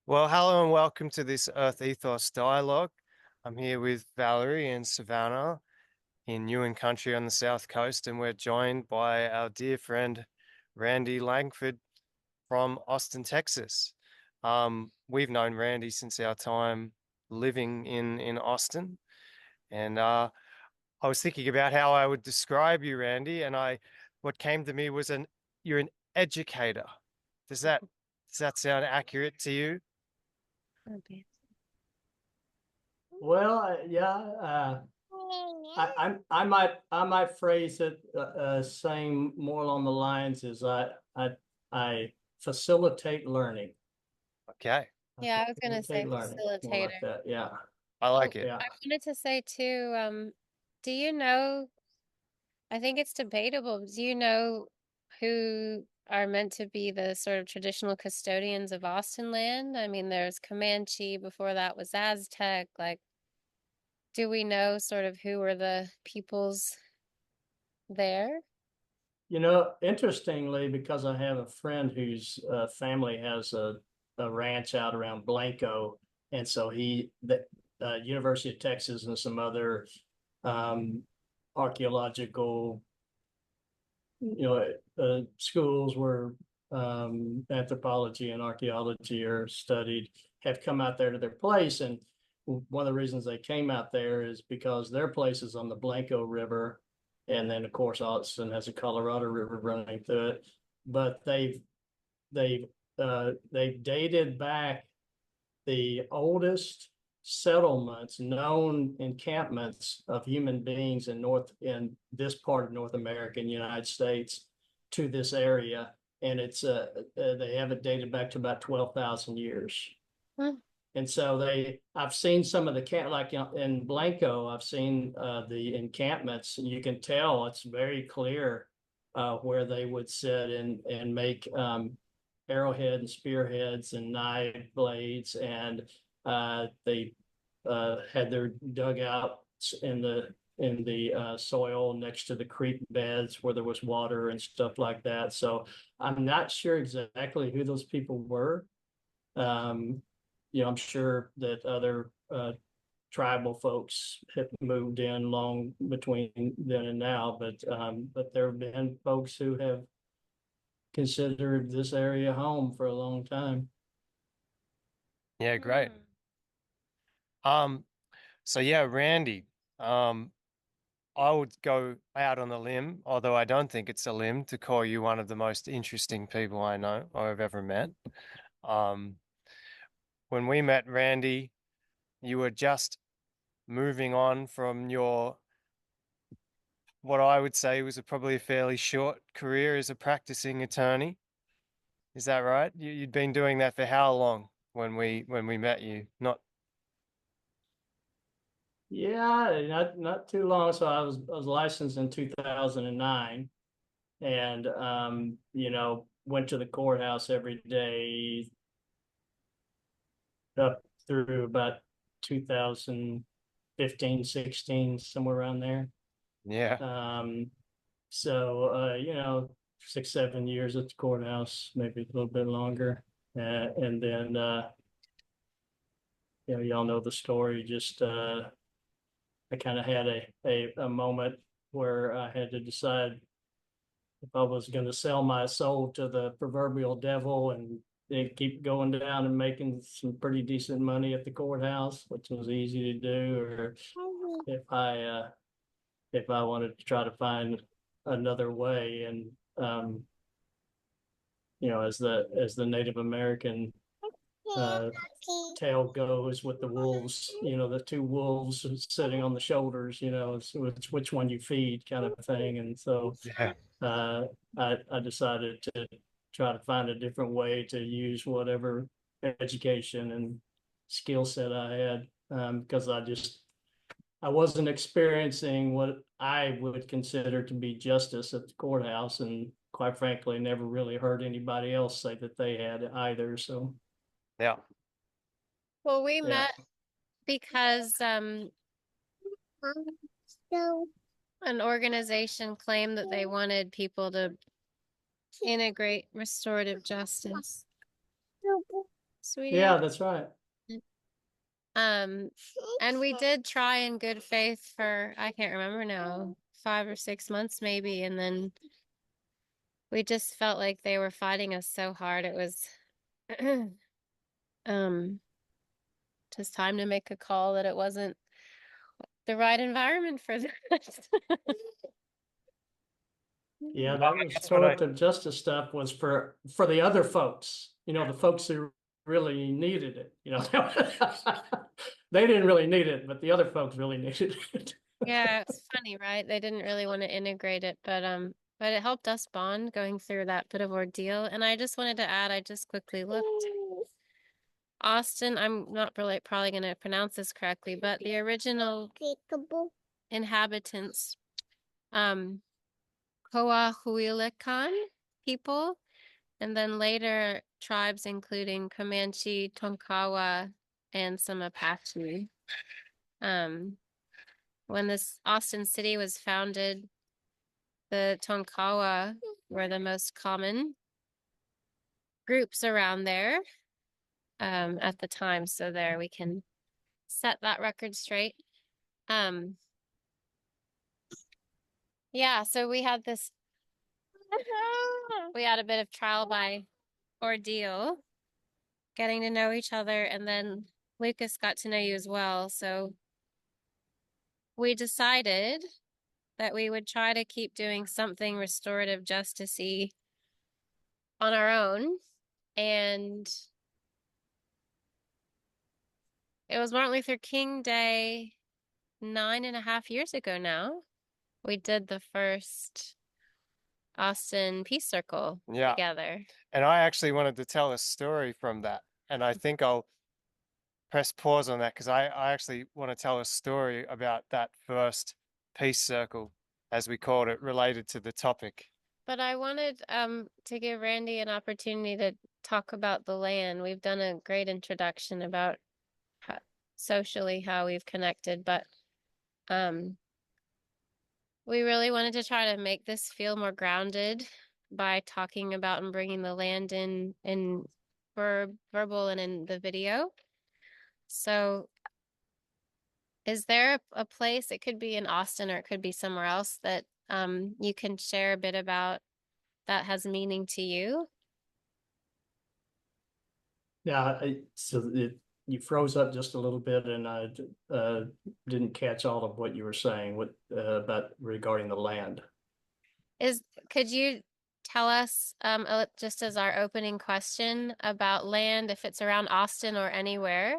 Well, hello and welcome to this Earth Ethos dialogue. I'm here with Valerie and Savannah in Newen Country on the South Coast, and we're joined by our dear friend Randy Langford from Austin, Texas. We've known Randy since our time living in Austin, and I was thinking about how I would describe you, Randy, and what came to me was you're an educator. Does that does that sound accurate to you? Okay. Well, yeah, I might phrase it saying more along the lines as I facilitate learning. Okay, I Yeah, I was gonna say facilitate learning, more facilitator. like that. Yeah, I Oh, like it. yeah. I wanted to say too, do you know, I think it's debatable, do you know who are meant to be the sort of traditional custodians of Austin land? I mean, there's Comanche, before that was Aztec. Like, do we know sort of who were the peoples there? Interestingly, because I have a friend whose family has a ranch out around Blanco, and so the University of Texas and some other um, archaeological schools where anthropology and archaeology are studied have come out there to their place. And one of the reasons they came out there is because their place is on the Blanco River. And then, of course, Austin has a Colorado River running through it. But they've they've dated back the oldest settlements, known encampments of human beings in this part of North America and United States to this area, and they have it dated back to about 12,000 years. Hmm. And so I've seen some of the camp, like in Blanco, I've seen the encampments, and you can tell it's very clear where they would sit and make arrowhead and spearheads and knife blades, and they had their dugouts in the soil next to the creek beds where there was water and stuff like that. So I'm not sure exactly who those people were. Um, I'm sure that other tribal folks have moved in long between then and now, but there have been folks who have considered this area home for a long time. Yeah, great. Hmm. Um, so yeah, Randy, um, I would go out on a limb, although I don't think it's a limb, to call you one of the most interesting people I know or have ever met. Um, when we met Randy, you were just moving on from what I would say was probably a fairly short career as a practicing attorney. Is that right? You'd been doing that for how long when we met you? Not, Yeah, not too long. So I was licensed in 2009, and went to the courthouse every day up through about 2015, 16, somewhere around there. yeah. Um, so 6, 7 years at the courthouse, maybe a little bit longer. And then y'all know the story. Just I kind of had a moment where I had to decide if I was going to sell my soul to the proverbial devil and keep going down and making some pretty decent money at the courthouse, which was easy to do, or if I uh, if I wanted to try to find another way. And as the Native American uh, tale goes with the wolves, the two wolves sitting on the shoulders, it's which one you feed kind of thing. And so Yeah. uh, I decided to try to find a different way to use whatever education and skill set I had, because I wasn't experiencing what I would consider to be justice at the courthouse, and quite frankly, never really heard anybody else say that they had either. So Yeah. Well, we yeah. met because an organization claimed that they wanted people to integrate restorative justice. sweetie? Yeah, that's right. Um, and we did try in good faith for, I can't remember now, 5 or 6 months maybe, and then we just felt like they were fighting us so hard. It was um just time to make a call that it wasn't the right environment for that. Yeah, Well, that I was guess what I restorative justice stuff was for the other folks, the folks who really needed it. They didn't really need it, but the other folks really needed it. Yeah, it's funny, right? They didn't really want to integrate it, but it helped us bond going through that bit of ordeal. And I just wanted to add, I just quickly looked. Austin, I'm not really probably going to pronounce this correctly, but the original inhabitants, um, Coahuilican people, and then later tribes including Comanche, Tonkawa, and some Apache. Um, when this Austin city was founded, the Tonkawa were the most common groups around there at the time. So there we can set that record straight. Um, yeah, so we had a bit of trial by ordeal, getting to know each other, and then Lucas got to know you as well. So we decided that we would try to keep doing something restorative justicey on our own. And it was Martin Luther King Day 9.5 years ago now. We did the first Austin Peace Circle yeah, together. and I actually wanted to tell a story from that, and I think I'll press pause on that because I actually want to tell a story about that first peace circle, as we called it, related to the topic. But I wanted to give Randy an opportunity to talk about the land. We've done a great introduction about how, socially how we've connected, but um we really wanted to try to make this feel more grounded by talking about and bringing the land in verbal and in the video. So is there a place, it could be in Austin or it could be somewhere else, that you can share a bit about that has meaning to you? Yeah, you froze up just a little bit, and I didn't catch all of what you were saying about regarding the land. Could you tell us, just as our opening question about land, if it's around Austin or anywhere,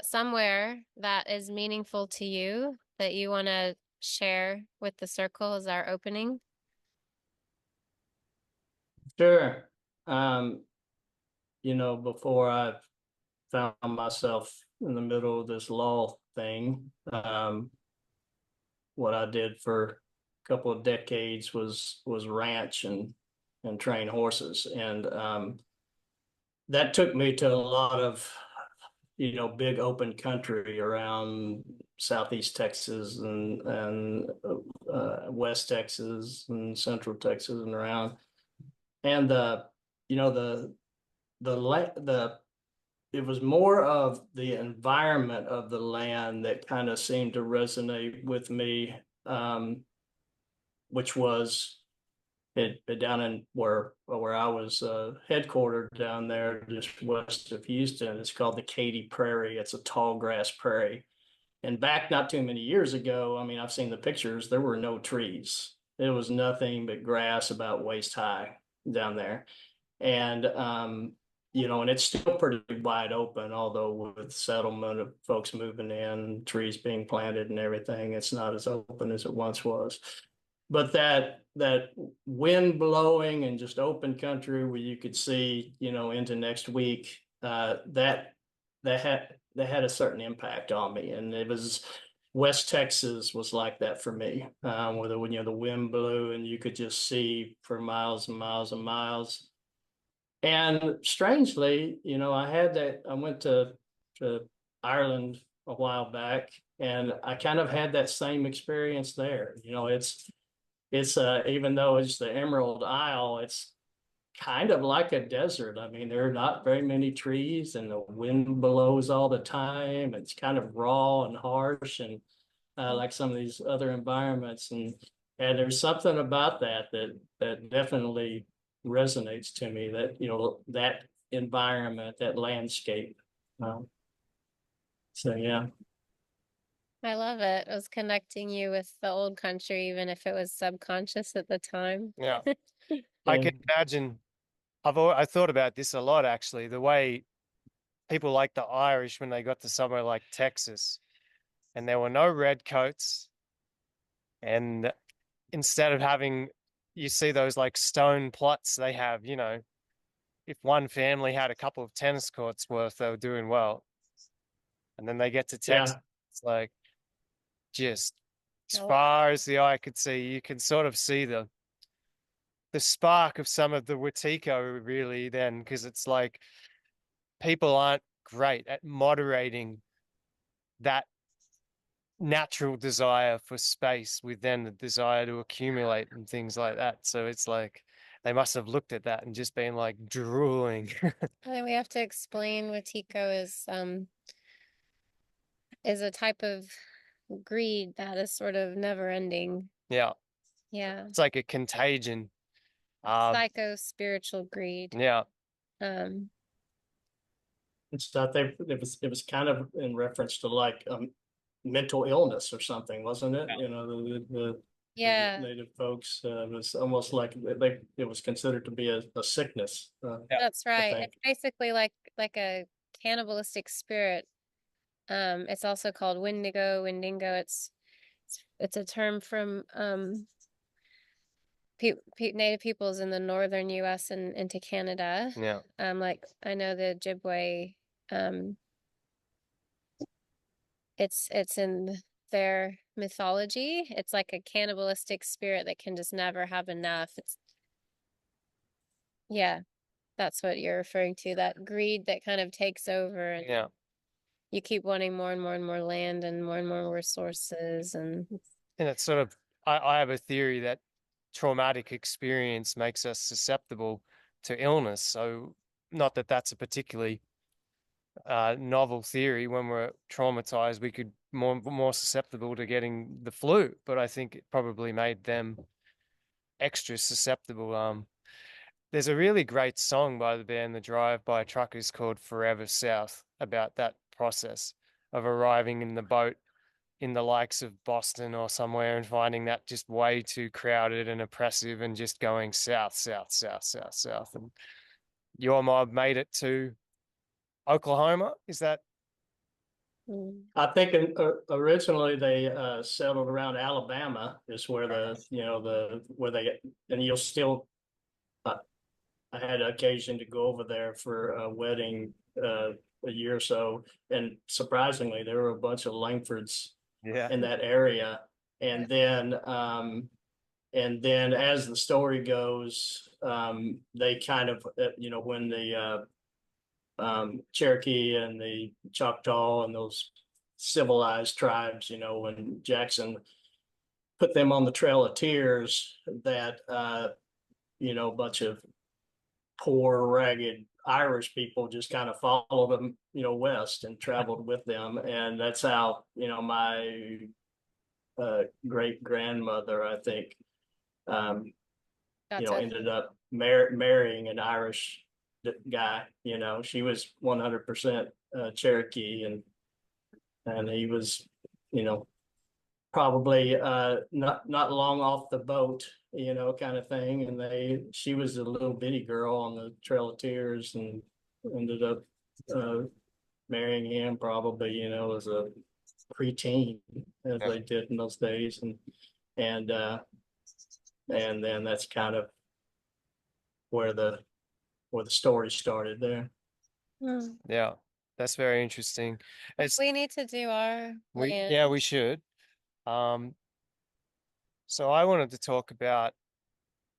somewhere that is meaningful to you that you want to share with the circle as our opening? Sure. Um, before I found myself in the middle of this law thing, what I did for a couple of decades was ranch and train horses, and that took me to a lot of big open country around Southeast Texas and West Texas and Central Texas and around, and you know the it was more of the environment of the land that kind of seemed to resonate with me, which was down in where I was headquartered down there, just west of Houston. It's called the Katy Prairie. It's a tall grass prairie. And back not too many years ago, I mean, I've seen the pictures. There were no trees. It was nothing but grass about waist high down there. And and it's still pretty wide open, although with settlement of folks moving in, trees being planted and everything, it's not as open as it once was. But that wind blowing and just open country where you could see, into next week, that had a certain impact on me. And it was West Texas was like that for me, where the wind blew and you could just see for miles and miles and miles. And strangely, I went to Ireland a while back, and I kind of had that same experience there. It's even though it's the Emerald Isle, it's kind of like a desert. I mean, there are not very many trees, and the wind blows all the time. It's kind of raw and harsh, and like some of these other environments. And there's something about that definitely resonates to me. That that environment, that landscape. Um, so yeah, I love it. It was connecting you with the old country, even if it was subconscious at the time. Yeah. I yeah, can imagine. I thought about this a lot actually. The way people like the Irish when they got to somewhere like Texas, and there were no red coats, and instead of having, you see those like stone plots they have, if one family had a couple of tennis courts worth, they were doing well. And then they get to Texas, yeah, it's like just as Nope. far as the eye could see, you can sort of see the spark of some of the Wetiko really then, because it's like people aren't great at moderating that natural desire for space with then the desire to accumulate and things like that. So it's like they must have looked at that and just been like drooling. I think we have to explain what Tico is a type of greed that is sort of never ending. Yeah, Yeah. it's like a contagion. Um, Psycho spiritual greed. yeah, Um, and so I think it was kind of in reference to like mental illness or something, wasn't it? The yeah, native folks was almost like it was considered to be a sickness. yeah, that's I right. think. It's basically like a cannibalistic spirit. It's also called Wendigo. It's a term from pe native peoples in the northern US and into Canada. yeah, Like I know the Ojibwe, um, it's in their mythology. It's like a cannibalistic spirit that can just never have enough. It's yeah, that's what you're referring to, that greed that kind of takes over and yeah. you keep wanting more and more and more land and more resources and And it's sort of, I have a theory that traumatic experience makes us susceptible to illness. So, not that that's a particularly novel theory. When we're traumatized, we could more susceptible to getting the flu, but I think it probably made them extra susceptible. There's a really great song by the band The Drive by Truckers called Forever South about that process of arriving in the boat in the likes of Boston or somewhere and finding that just way too crowded and oppressive and just going south, south, south, south, south. And your mob made it to Oklahoma. Is that? mm, I think originally they settled around Alabama is where the where they and you'll still uh, I had occasion to go over there for a wedding a year or so, and surprisingly there were a bunch of Langfords Yeah. in that area, and then as the story goes, they kind of when the Cherokee and the Choctaw and those civilized tribes, when Jackson put them on the Trail of Tears, that a bunch of poor, ragged Irish people just kind of followed them, west and traveled with them, and that's how my great grandmother, I think, um, got to ended up marrying an Irish guy. She was 100% Cherokee, and he was, you know, probably not long off the boat, kind of thing. And she was a little bitty girl on the Trail of Tears, and ended up uh, marrying him probably, as a preteen, as Yeah. they did in those days, and uh, and then that's kind of where the story started there. mm. Yeah. That's very interesting. It's We need to do our land. yeah, we should. Um, so I wanted to talk about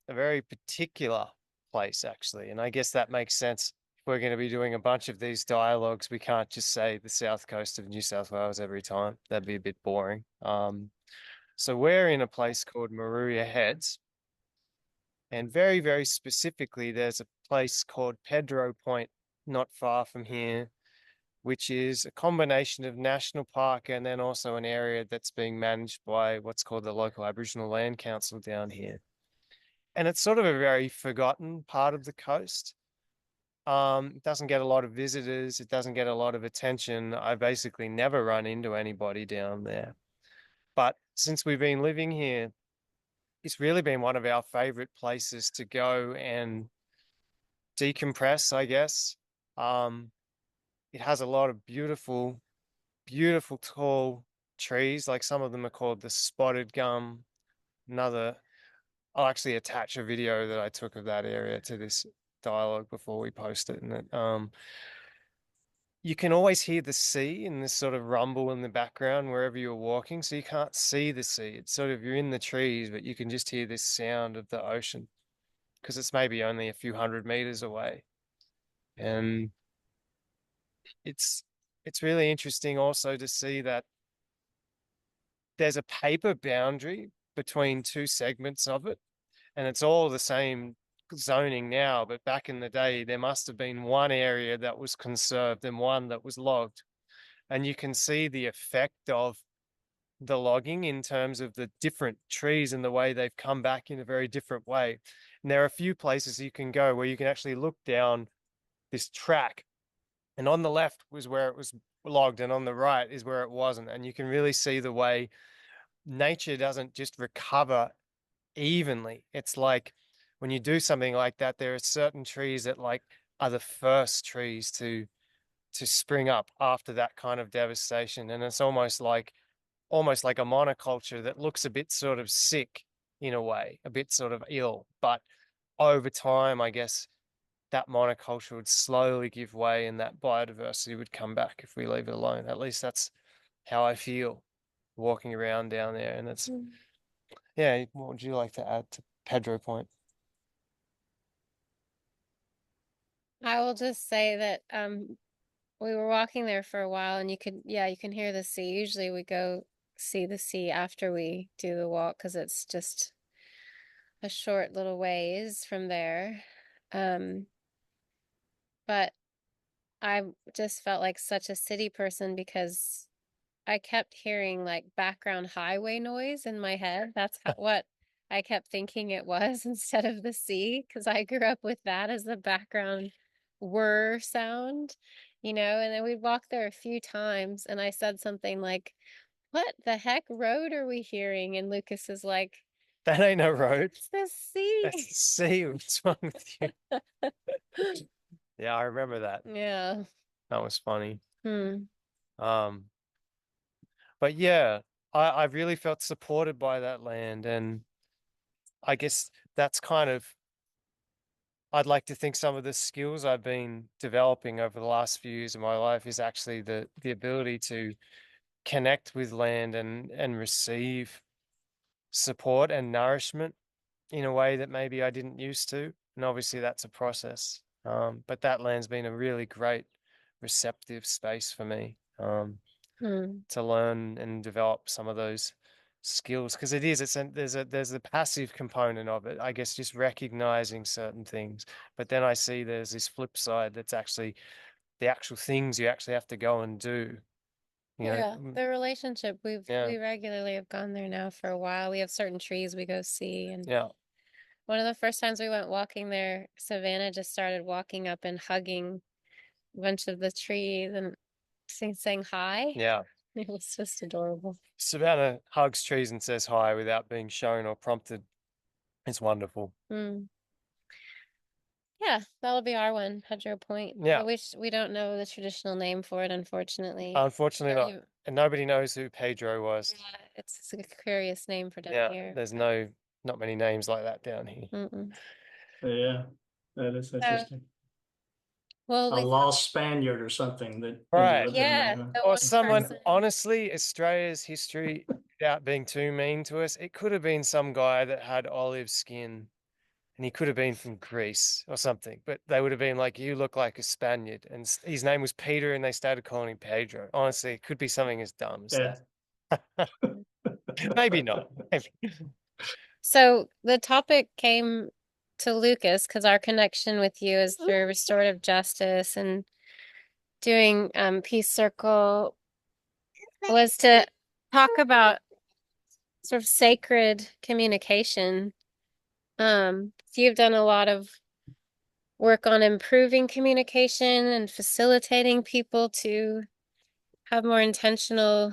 a very particular place actually, and I guess that makes sense. If we're going to be doing a bunch of these dialogues, we can't just say the south coast of New South Wales every time. That'd be a bit boring. So we're in a place called Maruya Heads, And very, very specifically, there's a place called Pedro Point, not far from here, which is a combination of national park and then also an area that's being managed by what's called the local Aboriginal Land Council down here. And it's sort of a very forgotten part of the coast. It doesn't get a lot of visitors. It doesn't get a lot of attention. I basically never run into anybody down there. But since we've been living here, it's really been one of our favorite places to go and decompress, I guess. Um, it has a lot of beautiful, beautiful tall trees. Like some of them are called the spotted gum. Another, I'll actually attach a video that I took of that area to this dialogue before we post it. And you can always hear the sea and this sort of rumble in the background wherever you're walking. So you can't see the sea. It's sort of, you're in the trees, but you can just hear this sound of the ocean because it's maybe only a few 100 meters away. And it's it's really interesting also to see that there's a paper boundary between two segments of it, and it's all the same zoning now, but back in the day there must have been one area that was conserved and one that was logged. And you can see the effect of the logging in terms of the different trees and the way they've come back in a very different way. And there are a few places you can go where you can actually look down this track, and on the left was where it was logged and on the right is where it wasn't. And you can really see the way nature doesn't just recover evenly. It's like when you do something like that, there are certain trees that like are the first trees to spring up after that kind of devastation. And it's almost like a monoculture that looks a bit sort of sick in a way, a bit sort of ill. But over time, I guess that monoculture would slowly give way and that biodiversity would come back if we leave it alone. At least that's how I feel walking around down there. And it's, yeah, what would you like to add to Pedro Point? I will just say that we were walking there for a while and you can hear the sea. Usually we go see the sea after we do the walk because it's just a short little ways from there. But I just felt like such a city person because I kept hearing like background highway noise in my head. That's what I kept thinking it was instead of the sea, because I grew up with that as the background whir sound, and then we'd walk there a few times and I said something like, "What the heck road are we hearing?" And Lucas is like, That ain't no road. "It's the sea." That's the sea. What's wrong with you? Yeah, I remember that. Yeah. That was funny. Hmm. Um, but yeah, I really felt supported by that land. And I guess that's kind of, I'd like to think some of the skills I've been developing over the last few years of my life is actually the ability to connect with land and receive support and nourishment in a way that maybe I didn't used to. And obviously that's a process. But that land's been a really great receptive space for me Hmm. to learn and develop some of those skills, because there's a passive component of it, I guess, just recognizing certain things. But then I see there's this flip side that's actually the actual things you actually have to go and do. Yeah, the relationship Yeah, we regularly have gone there now for a while. We have certain trees we go see, and yeah, one of the first times we went walking there, Savannah just started walking up and hugging a bunch of the trees and saying hi. yeah. It was just adorable. Savannah hugs trees and says hi without being shown or prompted. It's wonderful. Mm. Yeah, that'll be our one, Pedro Point. Yeah. We don't know the traditional name for it, unfortunately. Unfortunately not. And nobody knows who Pedro was. Yeah, it's a curious name for down Yeah, here. there's not many names like that down here. Mm-mm. Yeah, that is interesting. Well, A lost Spaniard or something that Right. lived yeah, in there. the Or one someone, person. honestly, Australia's history, without being too mean to us, it could have been some guy that had olive skin and he could have been from Greece or something, but they would have been like, you look like a Spaniard. And his name was Peter and they started calling him Pedro. Honestly, it could be something as dumb as Yeah. that. Maybe not. Maybe. So the topic came to Lucas, because our connection with you is through restorative justice and doing Peace Circle, was to talk about sort of sacred communication. So you've done a lot of work on improving communication and facilitating people to have more intentional,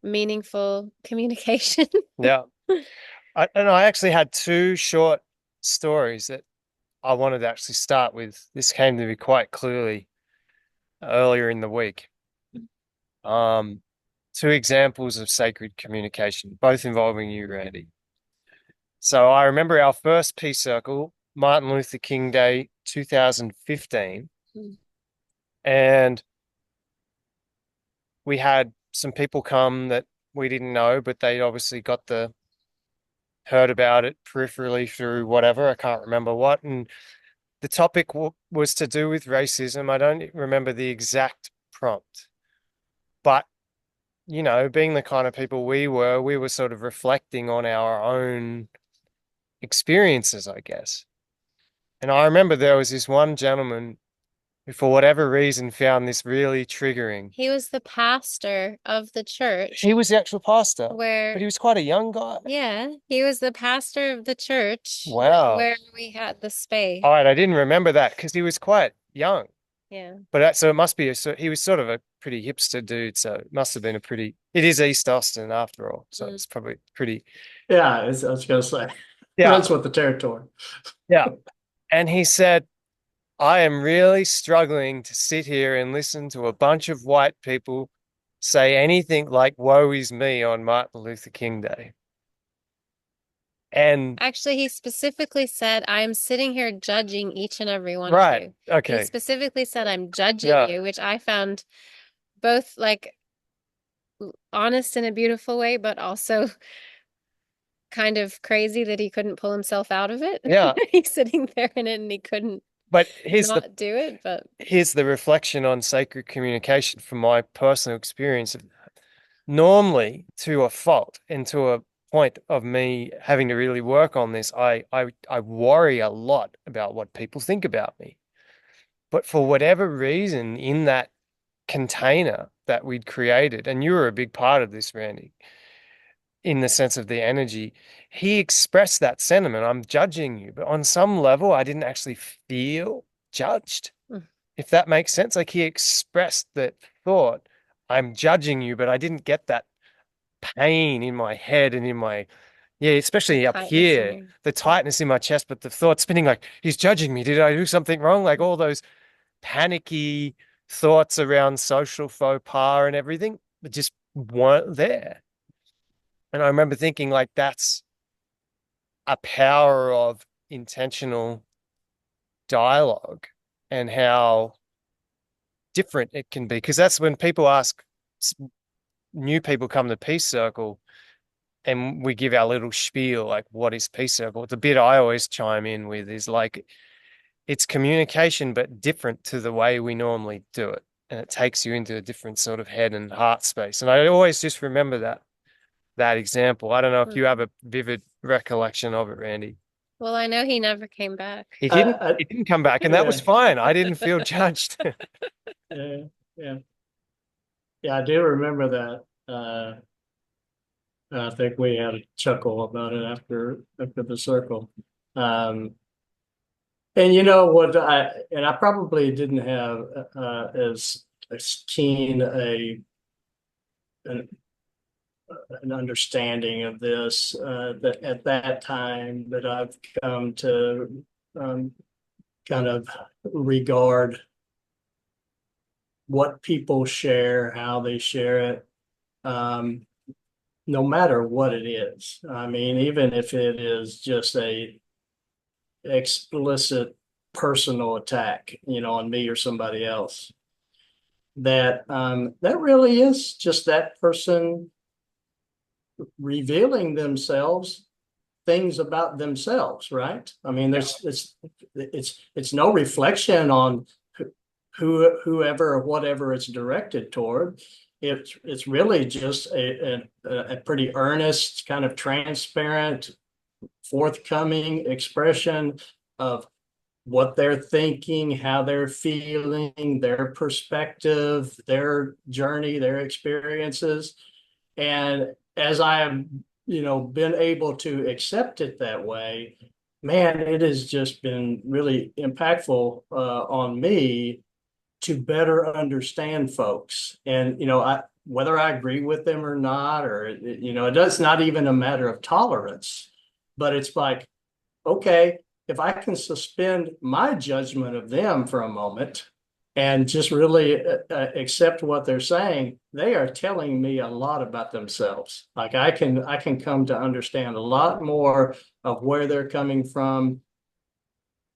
meaningful communication. Yeah. I actually had two short stories that I wanted to actually start with. This came to me quite clearly earlier in the week. Um, Two examples of sacred communication, both involving you, Randy. So I remember our first Peace Circle, Martin Luther King Day 2015, and we had some people come that we didn't know, but they obviously heard about it peripherally through whatever, I can't remember what, and the topic was to do with racism. I don't remember the exact prompt, but being the kind of people we were sort of reflecting on our own experiences, I guess. And I remember there was this one gentleman who, for whatever reason, found this really triggering. He was the pastor of the church He was the actual pastor, where, but he was quite a young guy. yeah, he was the pastor of the church Wow. where we had the space. All right, I didn't remember that because he was quite young. Yeah. But so it must be he was sort of a pretty hipster dude, so it must have been it is East Austin after all, so it's probably pretty. Yeah, I was gonna say. Yeah. That's what the territory. Yeah. And he said, I am really struggling to sit here and listen to a bunch of white people say anything like woe is me on Martin Luther King Day. And actually, he specifically said, I am sitting here judging each and every one right. of you. Okay. He specifically said, I'm judging you, which I found both like honest in a beautiful way, but also kind of crazy that he couldn't pull himself out of it. Yeah. He's sitting there in it and he couldn't do it. But here's the reflection on sacred communication from my personal experience. Normally, to a fault and to a point of me having to really work on this, I worry a lot about what people think about me. But for whatever reason, in that container that we'd created, and you were a big part of this, Randy, in the sense of the energy, he expressed that sentiment. I'm judging you, but on some level, I didn't actually feel judged, if that makes sense. Like he expressed that thought, I'm judging you, but I didn't get that pain in my head and in my, especially up here, the tightness in my chest, but the thought spinning like, he's judging me. Did I do something wrong? Like all those panicky thoughts around social faux pas and everything, but just weren't there. And I remember thinking like, that's a power of intentional dialogue and how different it can be. Because that's when people ask, new people come to Peace Circle and we give our little spiel, like, what is Peace Circle? The bit I always chime in with is like, it's communication, but different to the way we normally do it. And it takes you into a different sort of head and heart space. And I always just remember that example. I don't know if you have a vivid recollection of it, Randy. Well, I know he never came back. He didn't come back, and that was fine. I didn't feel judged. Yeah, I do remember that. I think we had a chuckle about it after the circle. And you know what, I probably didn't have as keen an understanding of this that at that time, that I've come to kind of regard what people share, how they share it, no matter what it is. I mean, even if it is just a explicit personal attack, on me or somebody else, that really is just that person revealing themselves, things about themselves, right? I mean, it's no reflection on whoever or whatever it's directed toward. It's really just a pretty earnest, kind of transparent forthcoming expression of what they're thinking, how they're feeling, their perspective, their journey, their experiences. And as I have, been able to accept it that way, man, it has just been really impactful on me to better understand folks. And, whether I agree with them or not, or, it's not even a matter of tolerance, but it's like, okay, if I can suspend my judgment of them for a moment and just really accept what they're saying, they are telling me a lot about themselves. Like I can come to understand a lot more of where they're coming from,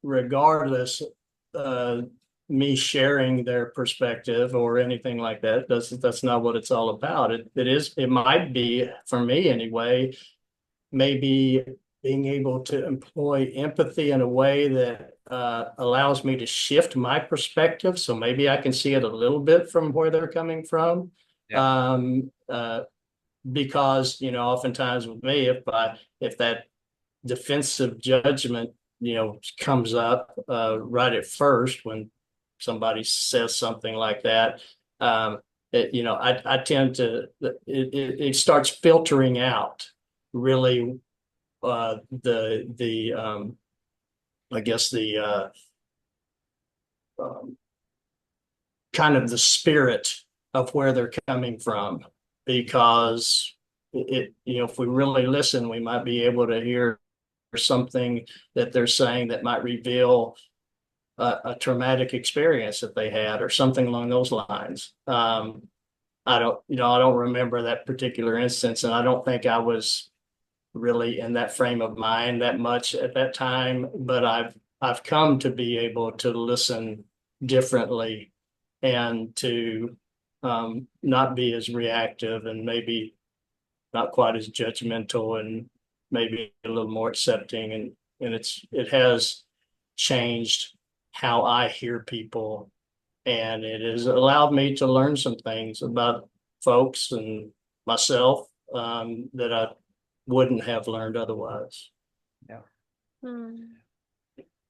regardless me sharing their perspective or anything like that. That's not what it's all about. It might be, for me anyway, maybe being able to employ empathy in a way that allows me to shift my perspective. So maybe I can see it a little bit from where they're coming from. Yeah. Because, oftentimes with me, if that defensive judgment, comes up right at first when somebody says something like that, I tend to, it starts filtering out really the I guess the um, kind of the spirit of where they're coming from, because if we really listen, we might be able to hear something that they're saying that might reveal a traumatic experience that they had or something along those lines. I don't remember that particular instance, and I don't think I was really in that frame of mind that much at that time, but I've come to be able to listen differently and to not be as reactive and maybe not quite as judgmental and maybe a little more accepting, and it has changed how I hear people, and it has allowed me to learn some things about folks and myself that I wouldn't have learned otherwise. Yeah. Hmm.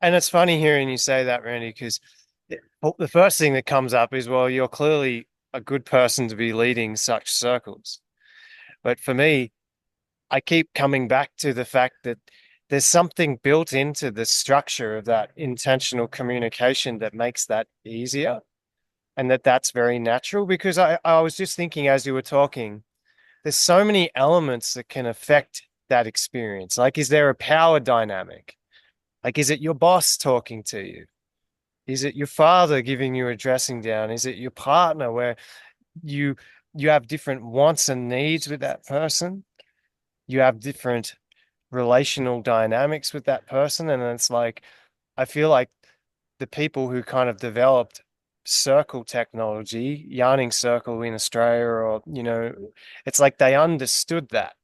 And it's funny hearing you say that, Randy, because the first thing that comes up is, well, you're clearly a good person to be leading such circles. But for me, I keep coming back to the fact that there's something built into the structure of that intentional communication that makes that easier, and that's very natural. Because I was just thinking as you were talking, there's so many elements that can affect that experience. Like, is there a power dynamic? Like, is it your boss talking to you? Is it your father giving you a dressing down? Is it your partner where you you have different wants and needs with that person? You have different relational dynamics with that person. And it's like, I feel like the people who kind of developed circle technology, yarning circle in Australia, or, it's like they understood that.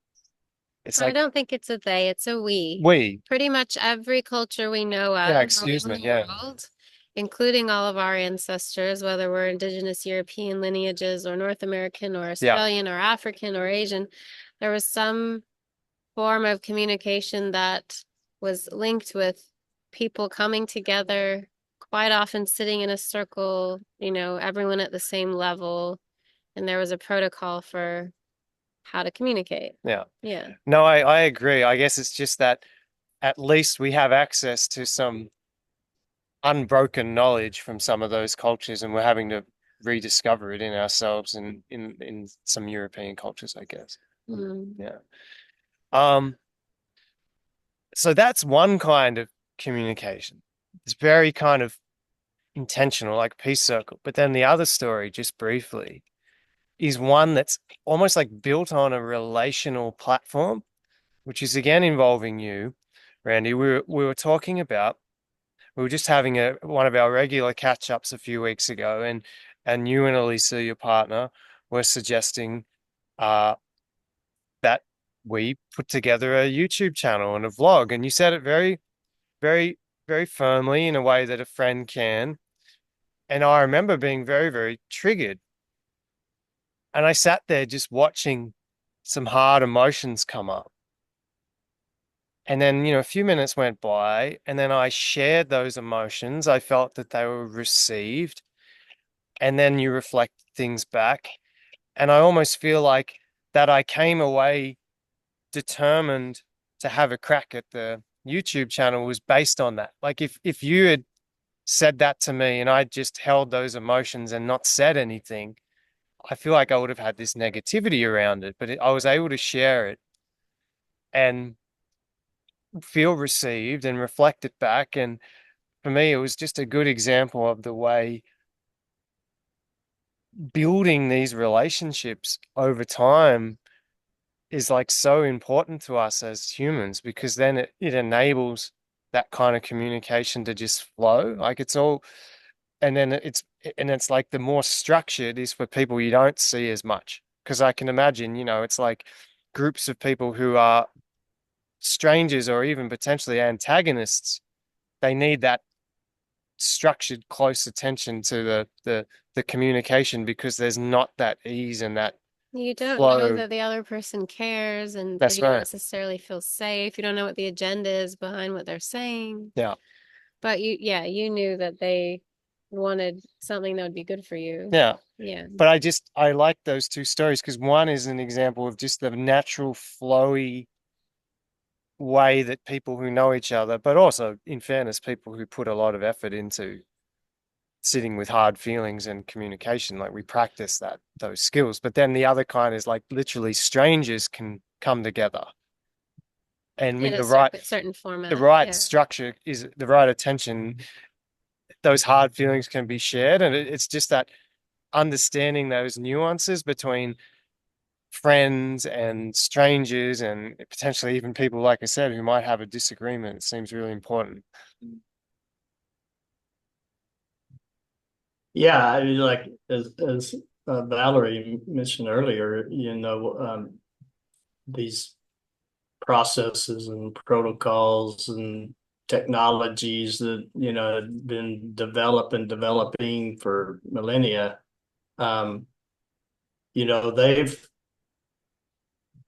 It's I like don't think it's a they, it's a we. we, Pretty much every culture we know yeah, of excuse around me. the Yeah. world, including all of our ancestors, whether we're indigenous European lineages or North American or Yeah. Australian or African or Asian, there was some form of communication that was linked with people coming together, quite often sitting in a circle, everyone at the same level, and there was a protocol for how to communicate. Yeah. Yeah. No, I agree. I guess it's just that at least we have access to some unbroken knowledge from some of those cultures, and we're having to rediscover it in ourselves and in some European cultures, I guess. Mm. Yeah. Um, so that's one kind of communication. It's very kind of intentional, like peace circle. But then the other story, just briefly, is one that's almost like built on a relational platform, which is again involving you, Randy. We were talking about, we were just having one of our regular catch-ups a few weeks ago, and you and Elisa, your partner, were suggesting uh that we put together a YouTube channel and a vlog, and you said it very, very, very firmly in a way that a friend can. And I remember being very, very triggered. And I sat there just watching some hard emotions come up. And then, a few minutes went by, and then I shared those emotions. I felt that they were received. And then you reflect things back. And I almost feel like that I came away determined to have a crack at the YouTube channel was based on that. Like if you had said that to me and I just held those emotions and not said anything, I feel like I would have had this negativity around it. But I was able to share it and feel received and reflect it back. And for me, it was just a good example of the way building these relationships over time is like so important to us as humans, because then it enables that kind of communication to just flow. Like it's all, and then it's like the more structured is for people you don't see as much. Because I can imagine, it's like groups of people who are strangers or even potentially antagonists. They need that structured, close attention to the communication, because there's not that ease and that You don't know flow. that the other person cares and that That's you don't right. necessarily feel safe. You don't know what the agenda is behind what they're saying. Yeah. But yeah, you knew that they wanted something that would be good for you. Yeah. Yeah. But I like those two stories because one is an example of just the natural flowy way that people who know each other, but also in fairness, people who put a lot of effort into sitting with hard feelings and communication, like we practice those skills. But then the other kind is like literally strangers can come together and In with a certain the format. right Yeah. structure is the right attention, those hard feelings can be shared. And it's just that understanding those nuances between friends and strangers and potentially even people, like I said, who might have a disagreement, seems really important. Yeah, I mean, like as Valerie mentioned earlier, these processes and protocols and technologies that have been developed and developing for millennia. Um, they've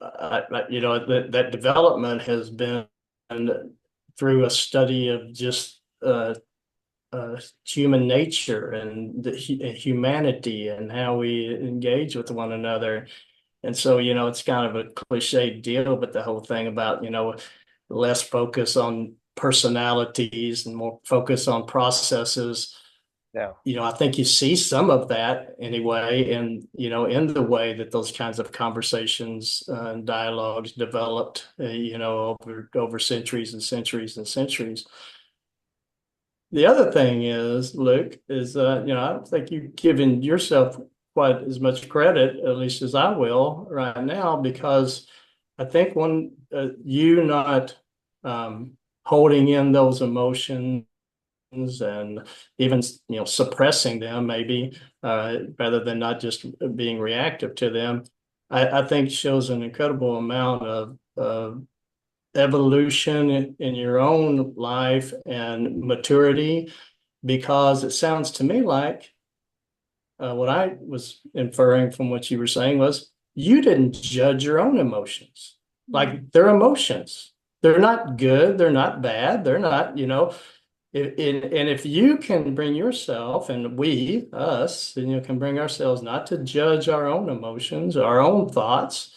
that development has been through a study of just human nature and the humanity and how we engage with one another. And so, it's kind of a cliche deal, but the whole thing about, less focus on personalities and more focus on processes. Yeah. I think you see some of that anyway, and in the way that those kinds of conversations and dialogues developed, over centuries and centuries and centuries. The other thing is, Luke, is I don't think you've given yourself quite as much credit, at least as I will right now, because I think you not holding in those emotions and even suppressing them maybe rather than not just being reactive to them, I think shows an incredible amount of evolution in your own life and maturity, because it sounds to me like what I was inferring from what you were saying was you didn't judge your own emotions. Like they're emotions. They're not good. They're not bad. They're not, and if you can bring yourself, and us, can bring ourselves not to judge our own emotions, our own thoughts,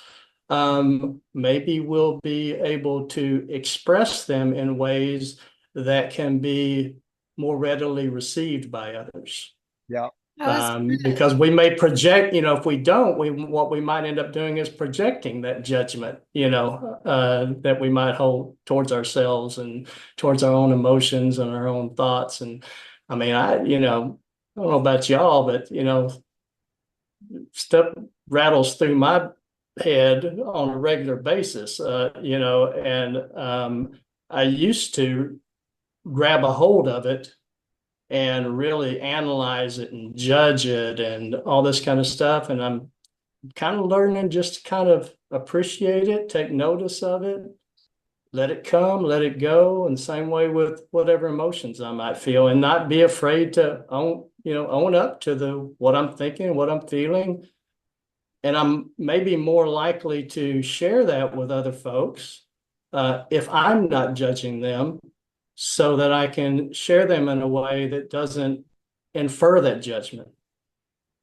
maybe we'll be able to express them in ways that can be more readily received by others. Yeah. Because we may project, if we don't, what we might end up doing is projecting that judgment, that we might hold towards ourselves and towards our own emotions and our own thoughts. And I mean, I don't know about y'all, but stuff rattles through my head on a regular basis, and I used to grab a hold of it and really analyze it and judge it and all this kind of stuff. And I'm kind of learning just to kind of appreciate it, take notice of it, let it come, let it go. And same way with whatever emotions I might feel, and not be afraid to own up to what I'm thinking, what I'm feeling. And I'm maybe more likely to share that with other folks if I'm not judging them, so that I can share them in a way that doesn't infer that judgment,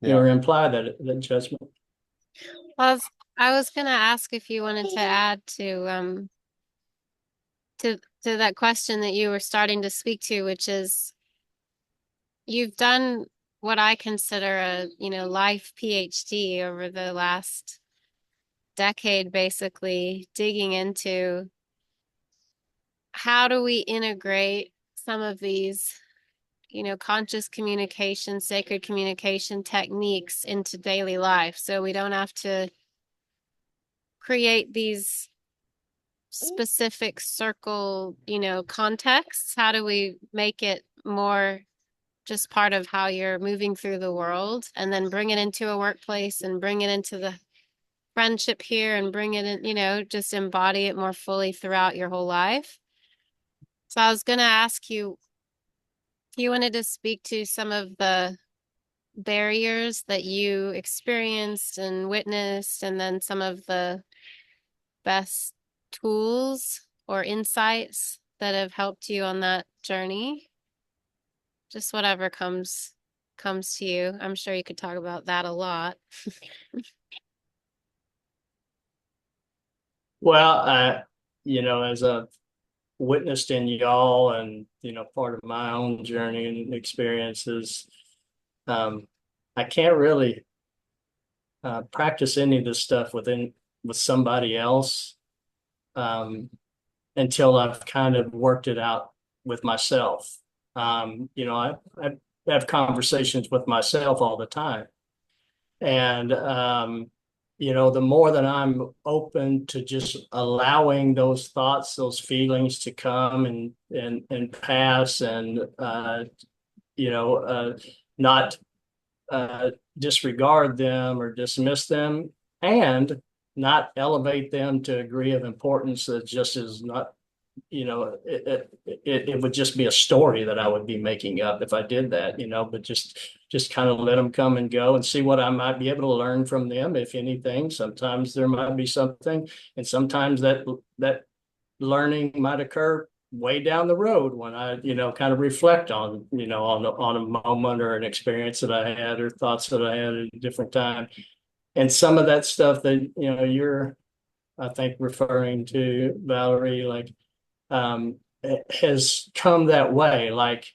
Yeah. or imply that judgment. Well, I was gonna ask if you wanted to add to that question that you were starting to speak to, which is you've done what I consider a, life PhD over the last decade, basically digging into how do we integrate some of these, conscious communication, sacred communication techniques into daily life so we don't have to create these specific circle, contexts. How do we make it more just part of how you're moving through the world and then bring it into a workplace and bring it into the friendship here and bring it in, just embody it more fully throughout your whole life. So I was going to ask you if you wanted to speak to some of the barriers that you experienced and witnessed, and then some of the best tools or insights that have helped you on that journey. Just whatever comes to you. I'm sure you could talk about that a lot. Well, as I've witnessed in y'all, and part of my own journey and experiences, I can't really practice any of this stuff with somebody else, um, until I've kind of worked it out with myself. I have conversations with myself all the time. And, the more that I'm open to just allowing those thoughts, those feelings to come and pass, and, not disregard them or dismiss them, and not elevate them to a degree of importance that just is not, it would just be a story that I would be making up if I did that, but just kind of let them come and go and see what I might be able to learn from them, if anything. Sometimes there might be something, and sometimes that learning might occur way down the road when I, kind of reflect on, on a moment or an experience that I had, or thoughts that I had at a different time. And some of that stuff that, you're, I think, referring to, Valerie, like, has come that way. Like,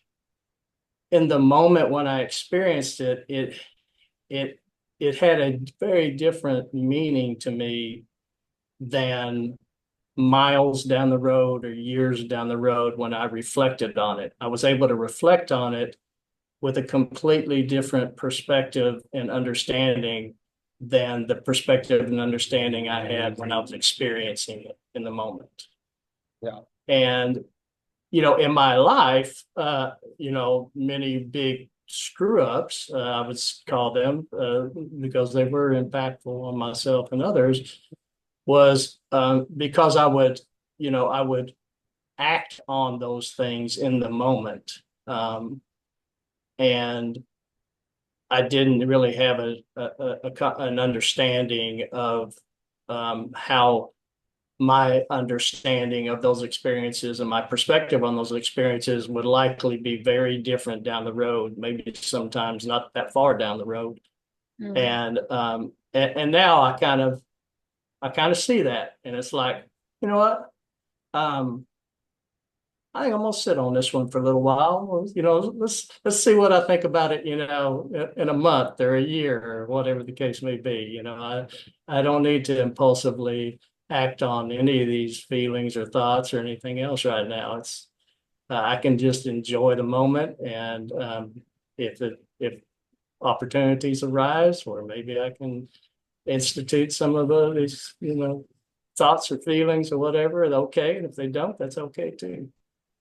in the moment when I experienced it, it it had a very different meaning to me than miles down the road or years down the road when I reflected on it. I was able to reflect on it with a completely different perspective and understanding than the perspective and understanding I had when I was experiencing it in the moment. Yeah. And, in my life, many big screw ups, I would call them, because they were impactful on myself and others, was because I would act on those things in the moment. And I didn't really have an understanding of how my understanding of those experiences and my perspective on those experiences would likely be very different down the road, maybe sometimes not that far down the road. Mm. And now I kind of see that, and it's like, you know what? I think I'm gonna sit on this one for a little while. Let's see what I think about it, in a month or a year or whatever the case may be. I don't need to impulsively act on any of these feelings or thoughts or anything else right now. It's I can just enjoy the moment, and if opportunities arise, or maybe I can institute some of these, thoughts or feelings or whatever, okay. And if they don't, that's okay too.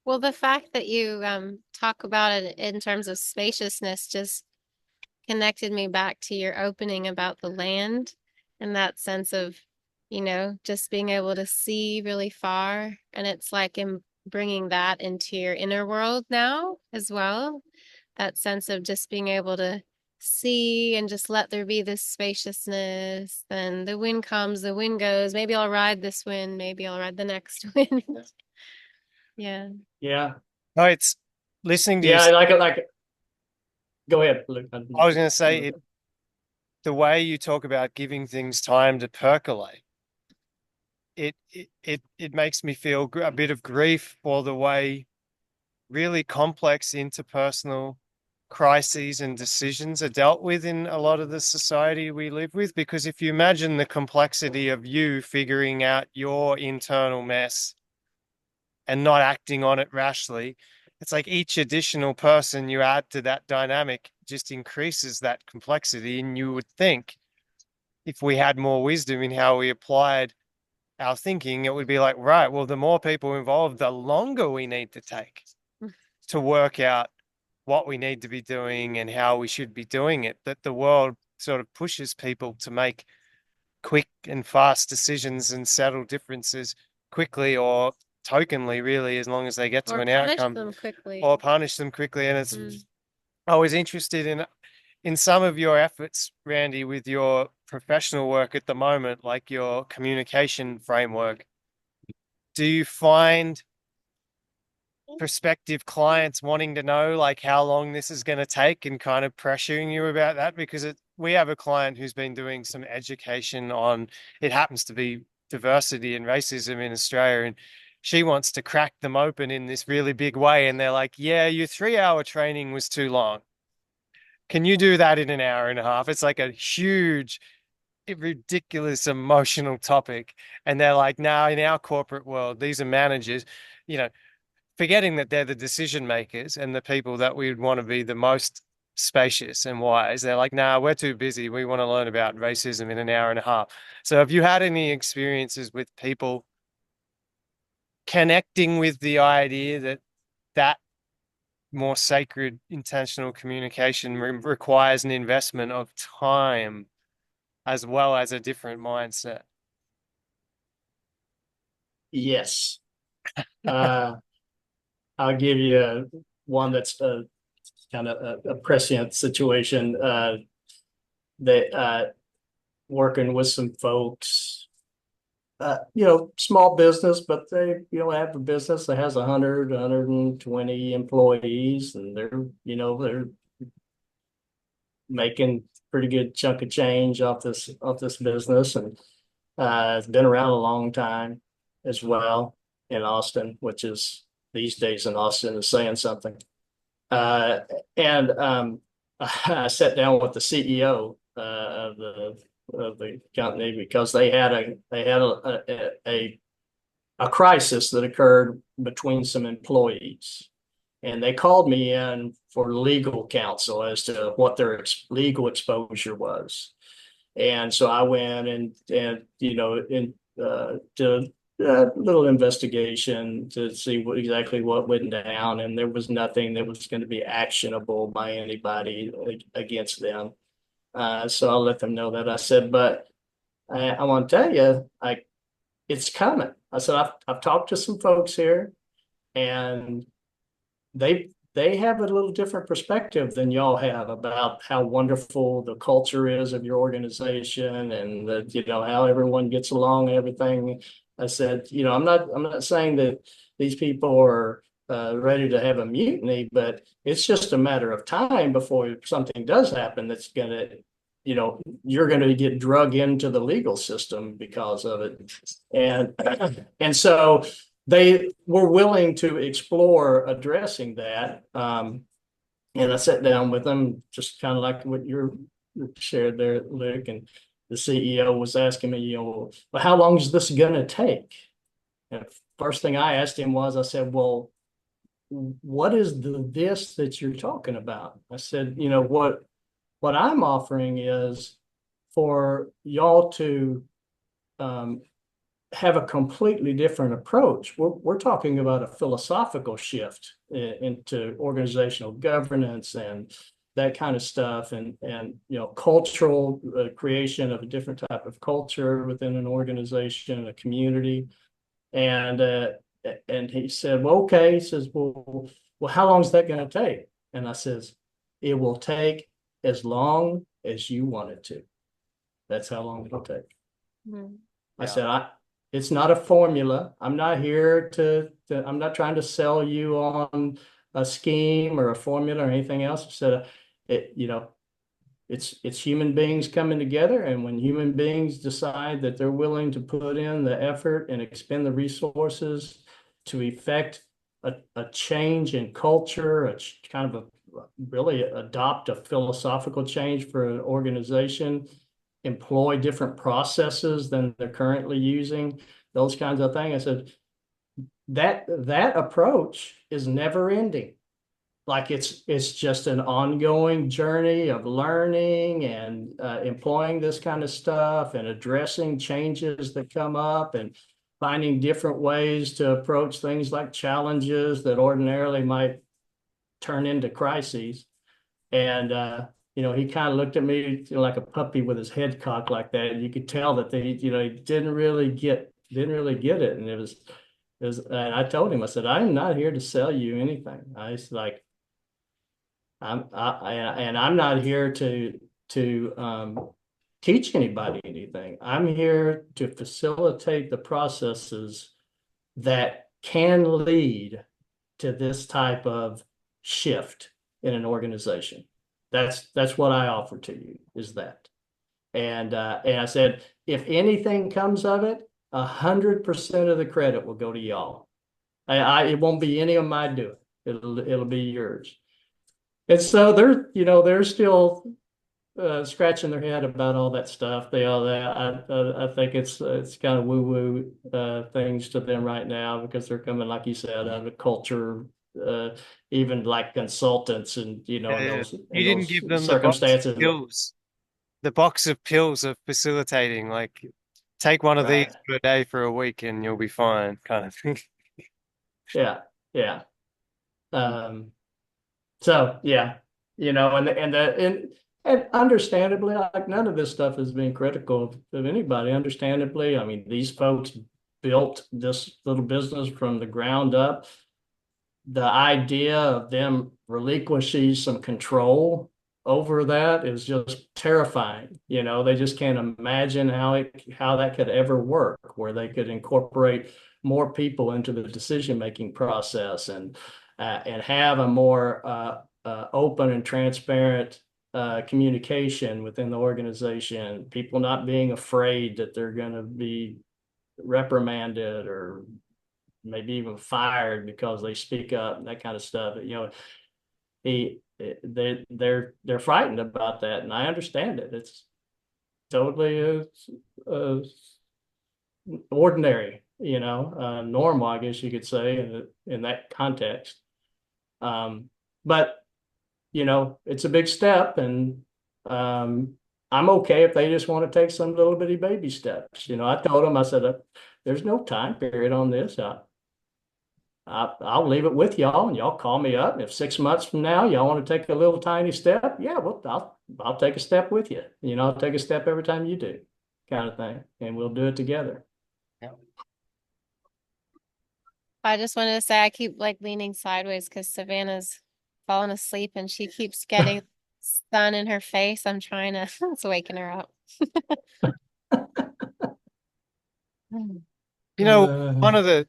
Well, the fact that you talk about it in terms of spaciousness just connected me back to your opening about the land and that sense of, just being able to see really far. And it's like in bringing that into your inner world now as well. That sense of just being able to see and just let there be this spaciousness. And the wind comes, the wind goes. Maybe I'll ride this wind, maybe I'll ride the next wind. Yeah. Yeah. No, it's listening to you. Yeah, I like it. Go ahead, Luke. I was going to say the way you talk about giving things time to percolate, it makes me feel a bit of grief for the way really complex interpersonal crises and decisions are dealt with in a lot of the society we live with. Because if you imagine the complexity of you figuring out your internal mess and not acting on it rashly, it's like each additional person you add to that dynamic just increases that complexity. And you would think if we had more wisdom in how we applied our thinking, it would be like, right, well, the more people involved, the longer we need to take to work out what we need to be doing and how we should be doing it. That the world sort of pushes people to make quick and fast decisions and settle differences quickly or tokenly, really, as long as they get to an outcome. Them quickly. Or punish them quickly. And it's I was interested in some of your efforts, Randy, with your professional work at the moment, like your communication framework. Do you find prospective clients wanting to know like how long this is going to take and kind of pressuring you about that? Because we have a client who's been doing some education on, it happens to be diversity and racism in Australia, and she wants to crack them open in this really big way. And they're like, yeah, your 3-hour training was too long. Can you do that in an hour and a half? It's like a huge, ridiculous emotional topic. And they're like, now in our corporate world, these are managers, you know, forgetting that they're the decision makers and the people that we would want to be the most spacious and wise. They're like, nah, we're too busy. We want to learn about racism in an hour and a half. So have you had any experiences with people connecting with the idea that that more sacred intentional communication requires an investment of time as well as a different mindset? Yes. I'll give you one that's kind of a prescient situation. That working with some folks, small business, but they, have a business that has 100, 120 employees, and they're making pretty good chunk of change off this business, and it's been around a long time as well in Austin, which is these days in Austin is saying something. And I sat down with the CEO of the company because they had a crisis that occurred between some employees, and they called me in for legal counsel as to what their legal exposure was. And so I went and did a little investigation to see exactly what went down, and there was nothing that was going to be actionable by anybody against them. So I let them know that. I said, but I want to tell you, it's coming. I said, I've talked to some folks here, and they have a little different perspective than y'all have about how wonderful the culture is of your organization, and that, how everyone gets along and everything. I said, I'm not saying that these people are ready to have a mutiny, but it's just a matter of time before something does happen that's going to, you're going to get drug into the legal system because of it. And so they were willing to explore addressing that. And I sat down with them, just kind of like what you shared there, Luke, and the CEO was asking me, well, how long is this going to take? And first thing I asked him was, I said, well, what is this that you're talking about? I said, what I'm offering is for y'all to have a completely different approach. We're talking about a philosophical shift into organizational governance and that kind of stuff, and cultural creation of a different type of culture within an organization, a community. And he said, well, okay. He says, well, how long is that going to take? And I says, it will take as long as you want it to. That's how long it'll take. Mm. I Yeah. said, it's not a formula. I'm not here I'm not trying to sell you on a scheme or a formula or anything else. I said, it's human beings coming together. And when human beings decide that they're willing to put in the effort and expend the resources to effect a change in culture, kind of really adopt a philosophical change for an organization, employ different processes than they're currently using, those kinds of things. I said, that approach is never ending. Like it's just an ongoing journey of learning and employing this kind of stuff and addressing changes that come up and finding different ways to approach things like challenges that ordinarily might turn into crises. And he kind of looked at me like a puppy with his head cocked like that. And you could tell that he didn't really get it. And and I told him, I said, I'm not here to sell you anything. I was like, I'm not here to teach anybody anything. I'm here to facilitate the processes that can lead to this type of shift in an organization. That's what I offer to you, is that. And I said, if anything comes of it, 100% of the credit will go to y'all. It won't be any of my doing. It'll be yours. And so they're still scratching their head about all that stuff. I think it's kind of woo woo things to them right now, because they're coming, like you said, out of culture, even like consultants, and Yeah. in You didn't those give them the box of circumstances. pills, the box of pills of facilitating. Like, take one of these Right. per day for a week and you'll be fine, kind of thing. Yeah. Yeah. Um, So yeah, and understandably, like, none of this stuff is being critical of anybody. Understandably, I mean, these folks built this little business from the ground up. The idea of them relinquishing some control over that is just terrifying. They just can't imagine how that could ever work, where they could incorporate more people into the decision-making process, and have a more open and transparent communication within the organization. People not being afraid that they're going to be reprimanded or maybe even fired because they speak up and that kind of stuff. They're frightened about that, and I understand it. It's totally ordinary, normal, I guess you could say, in that context. But it's a big step, and I'm okay if they just want to take some little bitty baby steps. I told them, I said, there's no time period on this. I'll leave it with y'all, and y'all call me up. And if 6 months from now y'all want to take a little tiny step, yeah, well, I'll take a step with you. I'll take a step every time you do, kind of thing, and we'll do it together. Yeah. I just wanted to say I keep like leaning sideways because Savannah's falling asleep and she keeps getting sun in her face. I'm trying to, it's waking her up. You know, one of the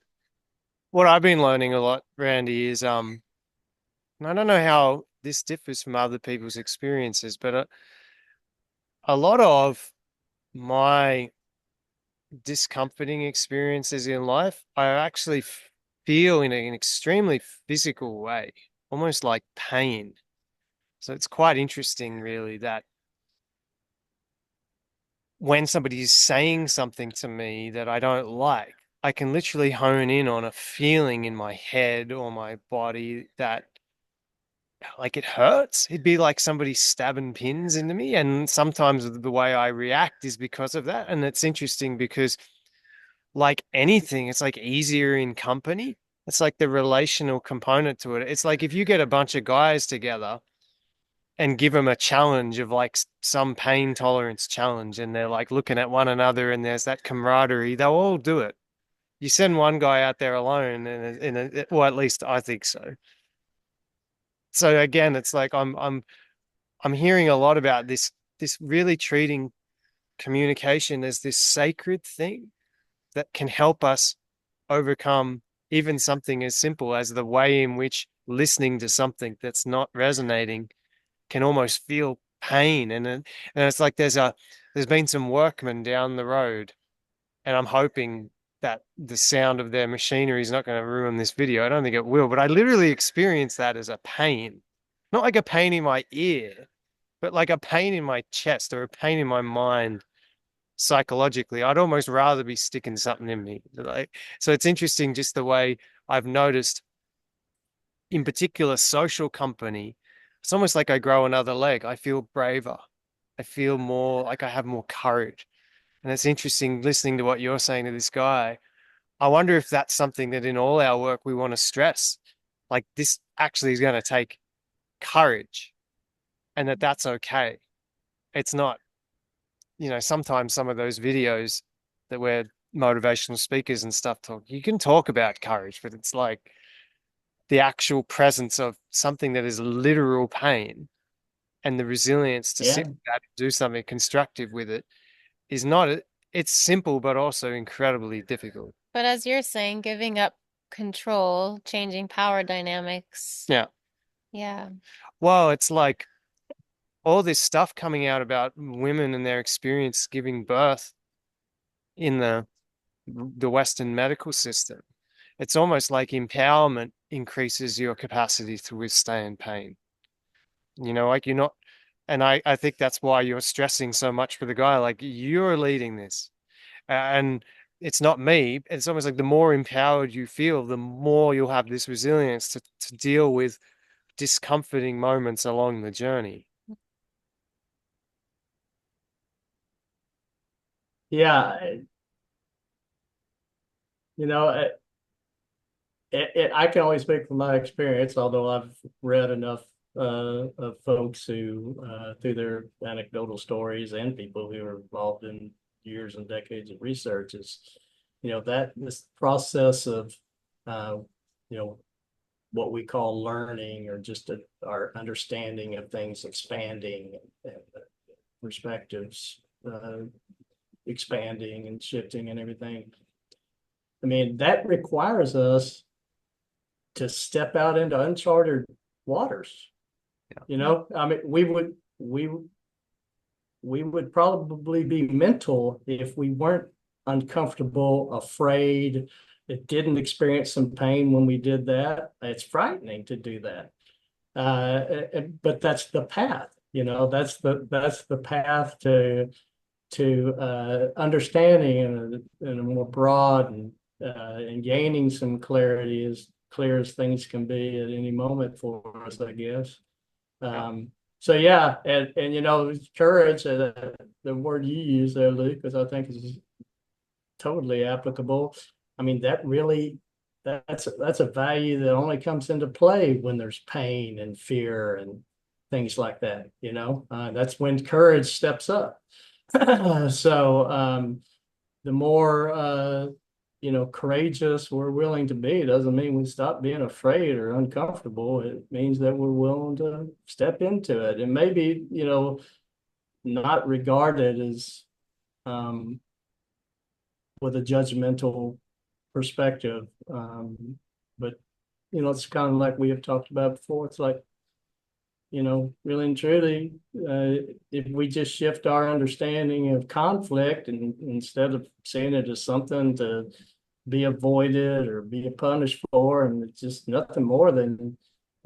what I've been learning a lot, Randy, is and I don't know how this differs from other people's experiences, but a lot of my discomforting experiences in life, I actually feel in an extremely physical way, almost like pain. So it's quite interesting, really, that when somebody is saying something to me that I don't like, I can literally hone in on a feeling in my head or my body that, like, it hurts. It'd be like somebody stabbing pins into me. And sometimes the way I react is because of that. And it's interesting because, like anything, it's like easier in company. It's like the relational component to it. It's like if you get a bunch of guys together and give them a challenge of like some pain tolerance challenge, and they're like looking at one another and there's that camaraderie, they'll all do it. You send one guy out there alone, well, at least I think so. So again, it's like I'm I'm hearing a lot about this really treating communication as this sacred thing that can help us overcome even something as simple as the way in which listening to something that's not resonating can almost feel pain. And it's like there's been some workmen down the road, and I'm hoping that the sound of their machinery is not going to ruin this video. I don't think it will, but I literally experienced that as a pain. Not like a pain in my ear, but like a pain in my chest or a pain in my mind psychologically. I'd almost rather be sticking something in me. Like, so it's interesting just the way I've noticed, in particular, social company. It's almost like I grow another leg. I feel braver. I feel more like I have more courage. And it's interesting listening to what you're saying to this guy. I wonder if that's something that in all our work we want to stress. Like this actually is going to take courage, and that's okay. It's not, sometimes some of those videos that where motivational speakers and stuff talk, you can talk about courage, but it's like the actual presence of something that is literal pain and the resilience to sit Yeah. with that and do something constructive with it is not, it's simple, but also incredibly difficult. But as you're saying, giving up control, changing power dynamics. Yeah. Yeah. Well, it's like all this stuff coming out about women and their experience giving birth in the Western medical system. It's almost like empowerment increases your capacity to withstand pain. Like you're not, and I think that's why you're stressing so much for the guy. Like you're leading this, and it's not me. It's almost like the more empowered you feel, the more you'll have this resilience to deal with discomforting moments along the journey. Yeah. You know, I can only speak from my experience, although I've read enough of folks who, through their anecdotal stories and people who are involved in years and decades of research, is, that this process of, uh, you know, what we call learning or just our understanding of things expanding and perspectives expanding and shifting and everything. I mean, that requires us to step out into uncharted waters. I mean, we would probably be mental if we weren't uncomfortable, afraid, it didn't experience some pain when we did that. It's frightening to do that. But that's the path, that's the path to understanding in a more broad and gaining some clarity, as clear as things can be at any moment for us, I guess. Yeah. So yeah, and courage, the word you use there, Luke, because I think is totally applicable. I mean, that's a value that only comes into play when there's pain and fear and things like that. That's when courage steps up. So the more courageous we're willing to be, doesn't mean we stop being afraid or uncomfortable. It means that we're willing to step into it, and maybe not regarded as with a judgmental perspective. But it's kind of like we have talked about before. It's like, really and truly, if we just shift our understanding of conflict, and instead of seeing it as something to be avoided or be punished for, and it's just nothing more than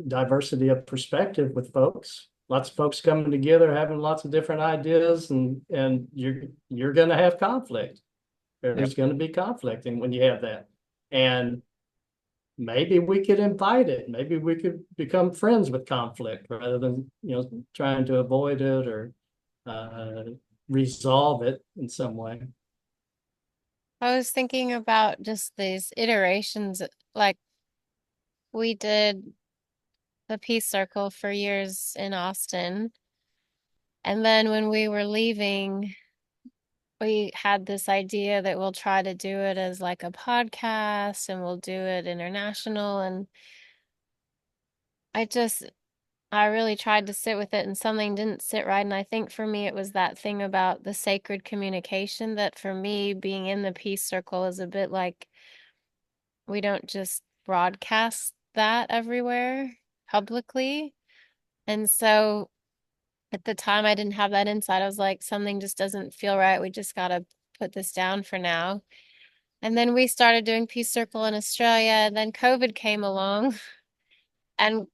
diversity of perspective with folks. Lots of folks coming together, having lots of different ideas, and you're going to have conflict. Yep. There's going to be conflict, and when you have that, and maybe we could invite it. Maybe we could become friends with conflict rather than trying to avoid it or resolve it in some way. I was thinking about just these iterations, like we did the Peace Circle for years in Austin. And then when we were leaving, we had this idea that we'll try to do it as like a podcast and we'll do it international. And I just, I really tried to sit with it and something didn't sit right. And I think for me, it was that thing about the sacred communication that for me, being in the peace circle is a bit like we don't just broadcast that everywhere publicly. And so at the time, I didn't have that insight. I was like, something just doesn't feel right. We just got to put this down for now. And then we started doing Peace Circle in Australia. And then COVID came along and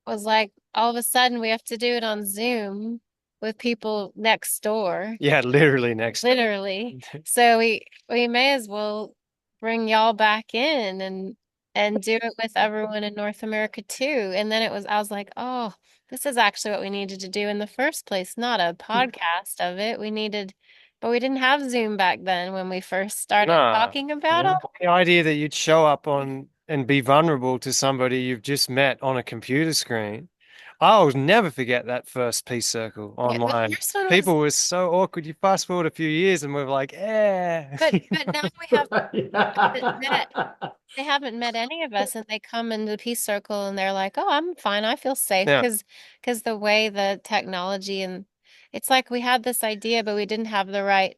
was like, all of a sudden, we have to do it on Zoom with people next door, Yeah, literally next. literally. So we may as well bring y'all back in and do it with everyone in North America too. And then I was like, oh, this is actually what we needed to do in the first place, not a podcast of it. But we didn't have Zoom back then when we first started No. talking about Yeah. all. The idea that you'd show up on and be vulnerable to somebody you've just met on a computer screen. I'll never forget that first peace circle Yeah, the online. first one was, People were so awkward. You fast forward a few years and we're like, eh. but now we have haven't met Yeah. they haven't met any of us and they come into the peace circle and they're like, "Oh, I'm fine. I feel safe." Yeah, Because the way the technology and it's like we had this idea but we didn't have the right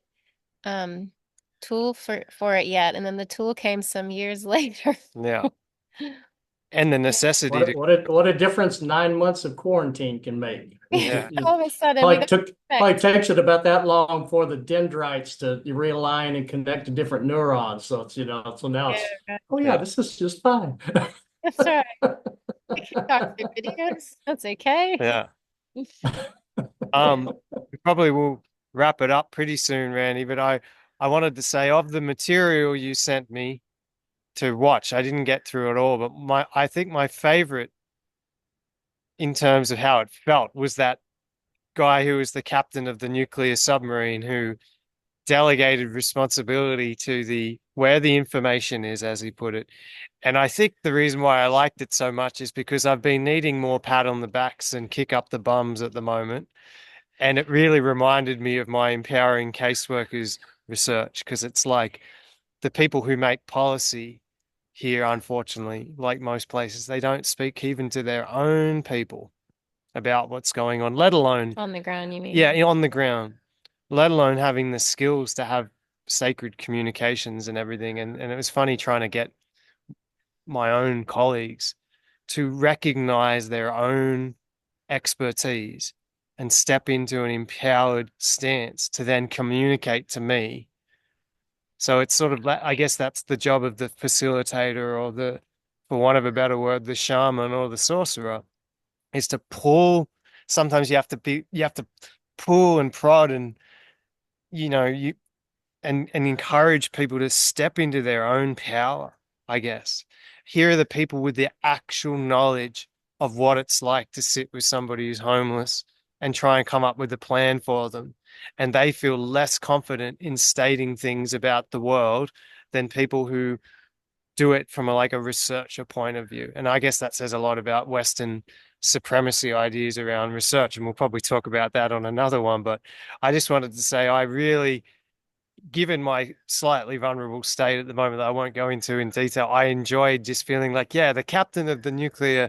um tool for it yet. And then the tool came some years later. yeah. And the Yeah. necessity to, What a difference 9 months of quarantine can make. yeah, All of a sudden we Probably got took probably fixed. takes it about that long for the dendrites to realign and connect to different neurons. So it's, so now it's, Yeah, oh yeah, yeah, this is just fine. that's right. We can talk through videos. That's okay. yeah. We probably will wrap it up pretty soon, Randy, but I wanted to say of the material you sent me to watch, I didn't get through it all, but I think my favorite in terms of how it felt was that guy who was the captain of the nuclear submarine who delegated responsibility to the where the information is, as he put it. And I think the reason why I liked it so much is because I've been needing more pat on the backs and kick up the bums at the moment. And it really reminded me of my empowering caseworkers research because it's like the people who make policy here, unfortunately, like most places, they don't speak even to their own people about what's going on, let alone, On the ground, you yeah, mean? on the ground, let alone having the skills to have sacred communications and everything. And it was funny trying to get my own colleagues to recognize their own expertise and step into an empowered stance to then communicate to me. So it's sort of, I guess that's the job of the facilitator or for want of a better word, the shaman or the sorcerer is to pull. Sometimes you have to pull and prod and, you and encourage people to step into their own power, I guess. Here are the people with the actual knowledge of what it's like to sit with somebody who's homeless and try and come up with a plan for them. And they feel less confident in stating things about the world than people who do it from like a researcher point of view. And I guess that says a lot about Western supremacy ideas around research. And we'll probably talk about that on another one. But I just wanted to say I really, given my slightly vulnerable state at the moment that I won't go into in detail, I enjoyed just feeling like, yeah, the captain of the nuclear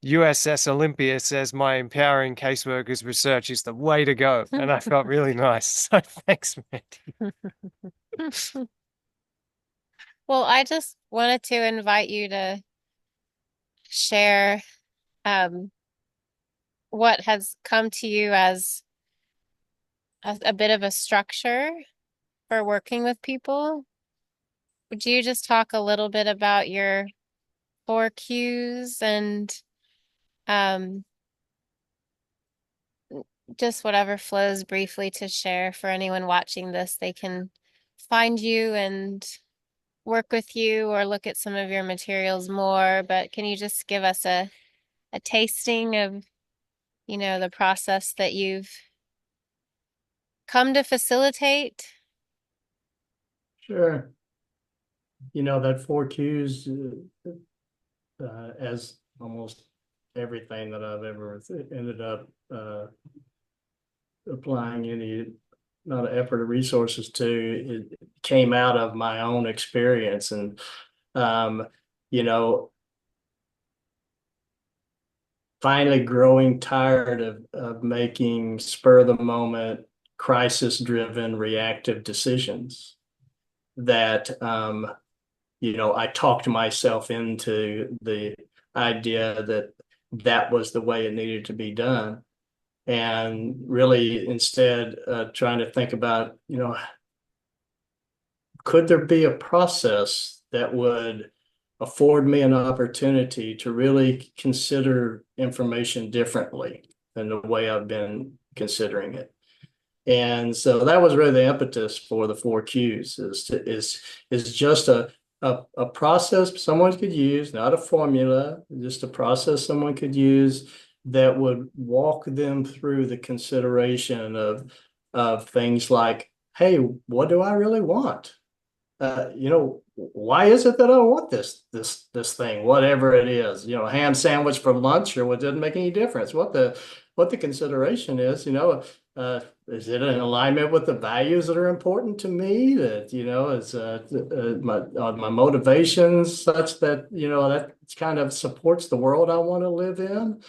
USS Olympia says my empowering caseworkers research is the way to go. And I felt really nice. So thanks, Mandy. Well, I just wanted to invite you to share um, what has come to you as a bit of a structure for working with people. Would you just talk a little bit about your four cues and um, just whatever flows briefly to share for anyone watching this? They can find you and work with you or look at some of your materials more, but can you just give us a tasting of, the process that you've come to facilitate? Sure. That four Qs, as almost everything that I've ever ended up applying any not an effort or resources to, it came out of my own experience. And, um, you know, finally growing tired of making spur of the moment, crisis driven reactive decisions that, I talked myself into the idea that that was the way it needed to be done. And really instead trying to think about, could there be a process that would afford me an opportunity to really consider information differently than the way I've been considering it? And so that was really the impetus for the 4Qs is just a process someone could use, not a formula, just a process someone could use that would walk them through the consideration of things like, hey, what do I really want? Why is it that I want this thing, whatever it is, ham sandwich for lunch, or what doesn't make any difference. What the consideration is, is it in alignment with the values that are important to me? That is my motivations such that that kind of supports the world I want to live in.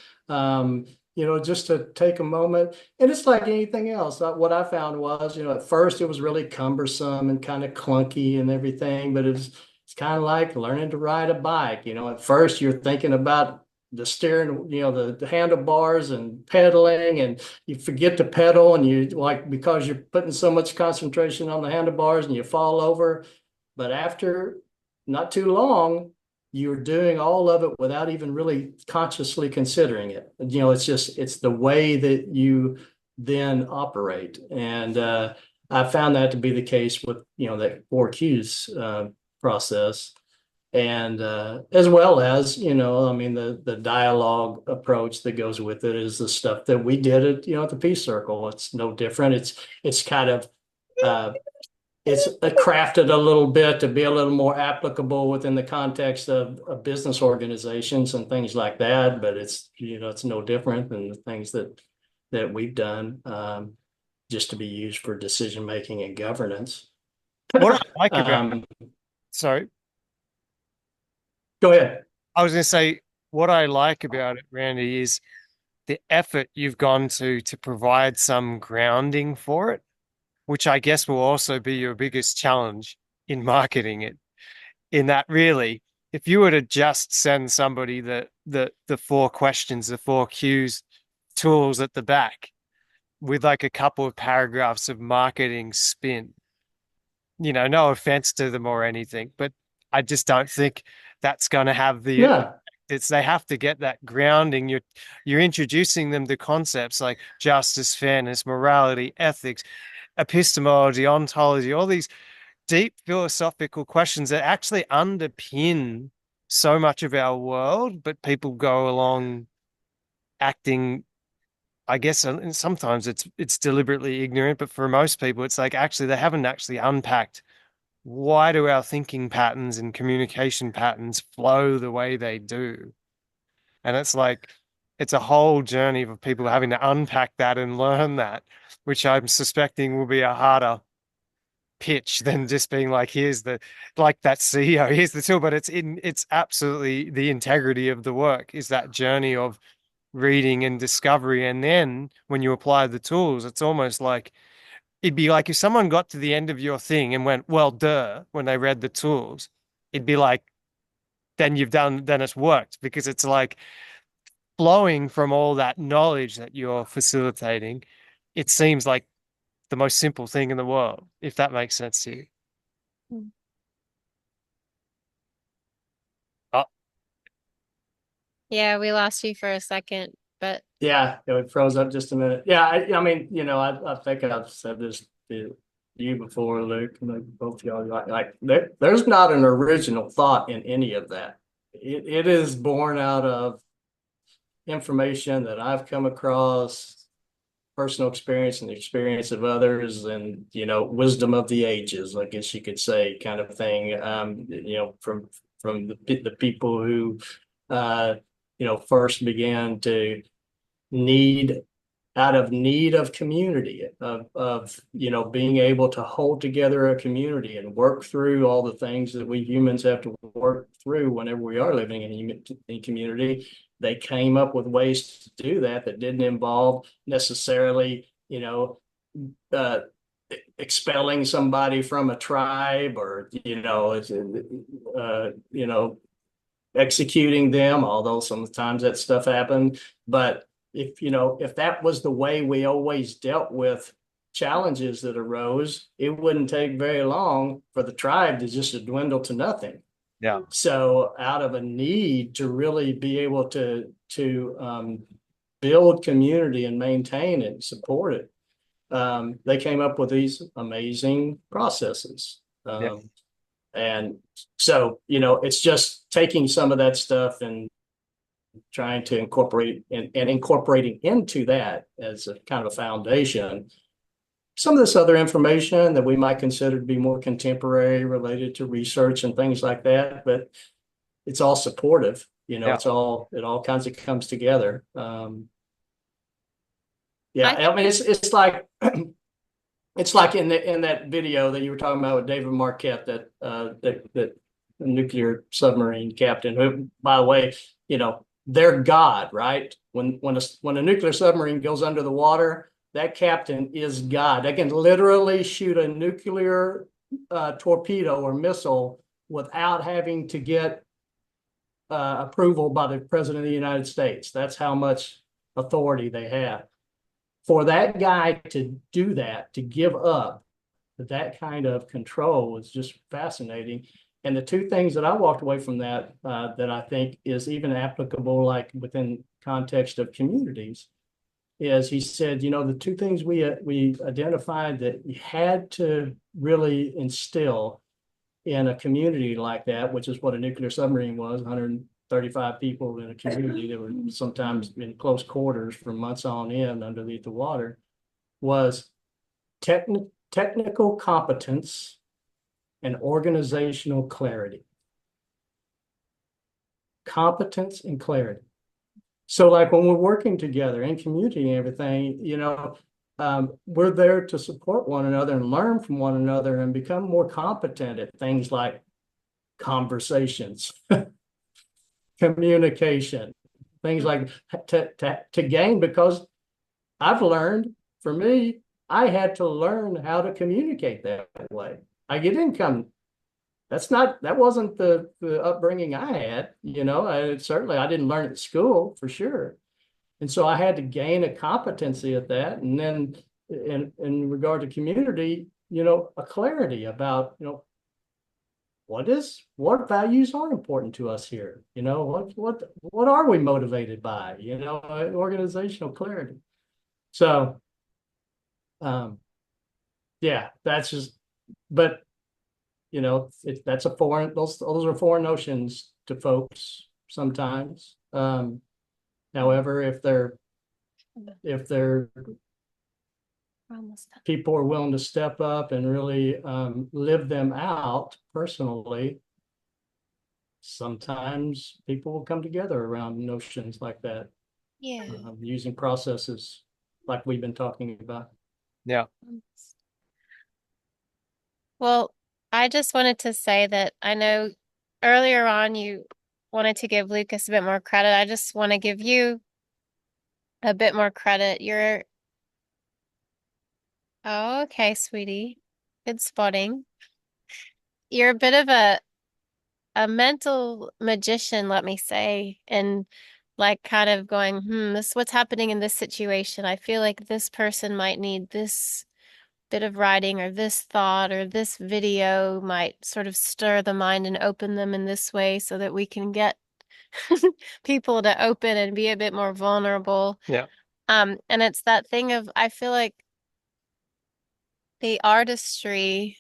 Just to take a moment. And it's like anything else. What I found was, at first it was really cumbersome and kind of clunky and everything, but it's kind of like learning to ride a bike. At first you're thinking about the steering, the handlebars and pedaling, and you forget to pedal, and you like, because you're putting so much concentration on the handlebars and you fall over. But after not too long, you're doing all of it without even really consciously considering it. It's the way that you then operate. And I found that to be the case with, that 4Qs process. And as well as, the dialogue approach that goes with it is the stuff that we did at the Peace Circle. It's no different. It's kind of it's crafted a little bit to be a little more applicable within the context of business organizations and things like that. But it's no different than the things that we've done, just to be used for decision making and governance. What I like about sorry, Go ahead. I was going to say what I like about it, Randy, is the effort you've gone to provide some grounding for it, which I guess will also be your biggest challenge in marketing it. In that, really, if you were to just send somebody the 4 questions, the 4 Qs tools at the back with like a couple of paragraphs of marketing spin, no offense to them or anything, but I just don't think that's going to have the Yeah. they have to get that grounding. You're introducing them to concepts like justice, fairness, morality, ethics, epistemology, ontology, all these deep philosophical questions that actually underpin so much of our world, but people go along acting, I guess, and sometimes it's deliberately ignorant, but for most people, it's like actually they haven't actually unpacked why do our thinking patterns and communication patterns flow the way they do. And it's like it's a whole journey of people having to unpack that and learn that, which I'm suspecting will be a harder pitch than just being like, here's the like that CEO, here's the tool. But it's absolutely the integrity of the work is that journey of reading and discovery. And then when you apply the tools, it's almost like it'd be like if someone got to the end of your thing and went, well, duh, when they read the tools, it'd be like, then it's worked, because it's like flowing from all that knowledge that you're facilitating. It seems like the most simple thing in the world, if that makes sense to you. Oh, Yeah, we lost you for a second, but Yeah, it froze up just a minute. Yeah, I mean, I think I've said this to you before, Luke, and like both of y'all. Like there's not an original thought in any of that. It is born out of information that I've come across, personal experience and the experience of others, and wisdom of the ages, I guess you could say, kind of thing. From the people who first began to need need of community, of being able to hold together a community and work through all the things that we humans have to work through whenever we are living in community. they came up with ways to do that that didn't involve necessarily, uh, expelling somebody from a tribe or, executing them, although sometimes that stuff happened. But if that was the way we always dealt with challenges that arose, it wouldn't take very long for the tribe to just dwindle to nothing. Yeah. So out of a need to really be able to build community and maintain it and support it, they came up with these amazing processes. Yeah. And so, it's just taking some of that stuff and trying to incorporate and incorporating into that as a kind of a foundation. Some of this other information that we might consider to be more contemporary related to research and things like that, but it's all supportive. Yeah. It all kinds of comes together. Yeah, I mean, it's like it's like in that video that you were talking about with David Marquette, that nuclear submarine captain, who, by the way, they're God, right? When a nuclear submarine goes under the water, that captain is God. They can literally shoot a nuclear torpedo or missile without having to get approval by the president of the United States. That's how much authority they have. For that guy to do that, to give up that kind of control was just fascinating. And the two things that I walked away from that that I think is even applicable, like within context of communities, is he said, the two things we identified that you had to really instill in a community like that, which is what a nuclear submarine was, 135 people in a community that were sometimes in close quarters for months on end underneath the water, was technical competence and organizational clarity. Competence and clarity. So like when we're working together in community and everything, we're there to support one another and learn from one another and become more competent at things like conversations, communication, things like to gain, because I've learned, for me, I had to learn how to communicate that way. I get income. That wasn't the upbringing I had, certainly I didn't learn it at school for sure. And so I had to gain a competency at that. And then in regard to community, a clarity about, what values are important to us here? What are we motivated by? Organizational clarity. So, yeah, that's just, but that's a foreign, those are foreign notions to folks sometimes. However, if people are willing to step up and really live them out personally, sometimes people will come together around notions like that. Yeah. Using processes like we've been talking about. Yeah. Well, I just wanted to say that I know earlier on you wanted to give Lucas a bit more credit. I just want to give you a bit more credit. Oh, okay, sweetie. Good spotting. You're a bit of a mental magician, let me say, and like kind of going, what's happening in this situation? I feel like this person might need this bit of writing or this thought or this video might sort of stir the mind and open them in this way so that we can get people to open and be a bit more vulnerable. Yeah. And it's that thing of, I feel like the artistry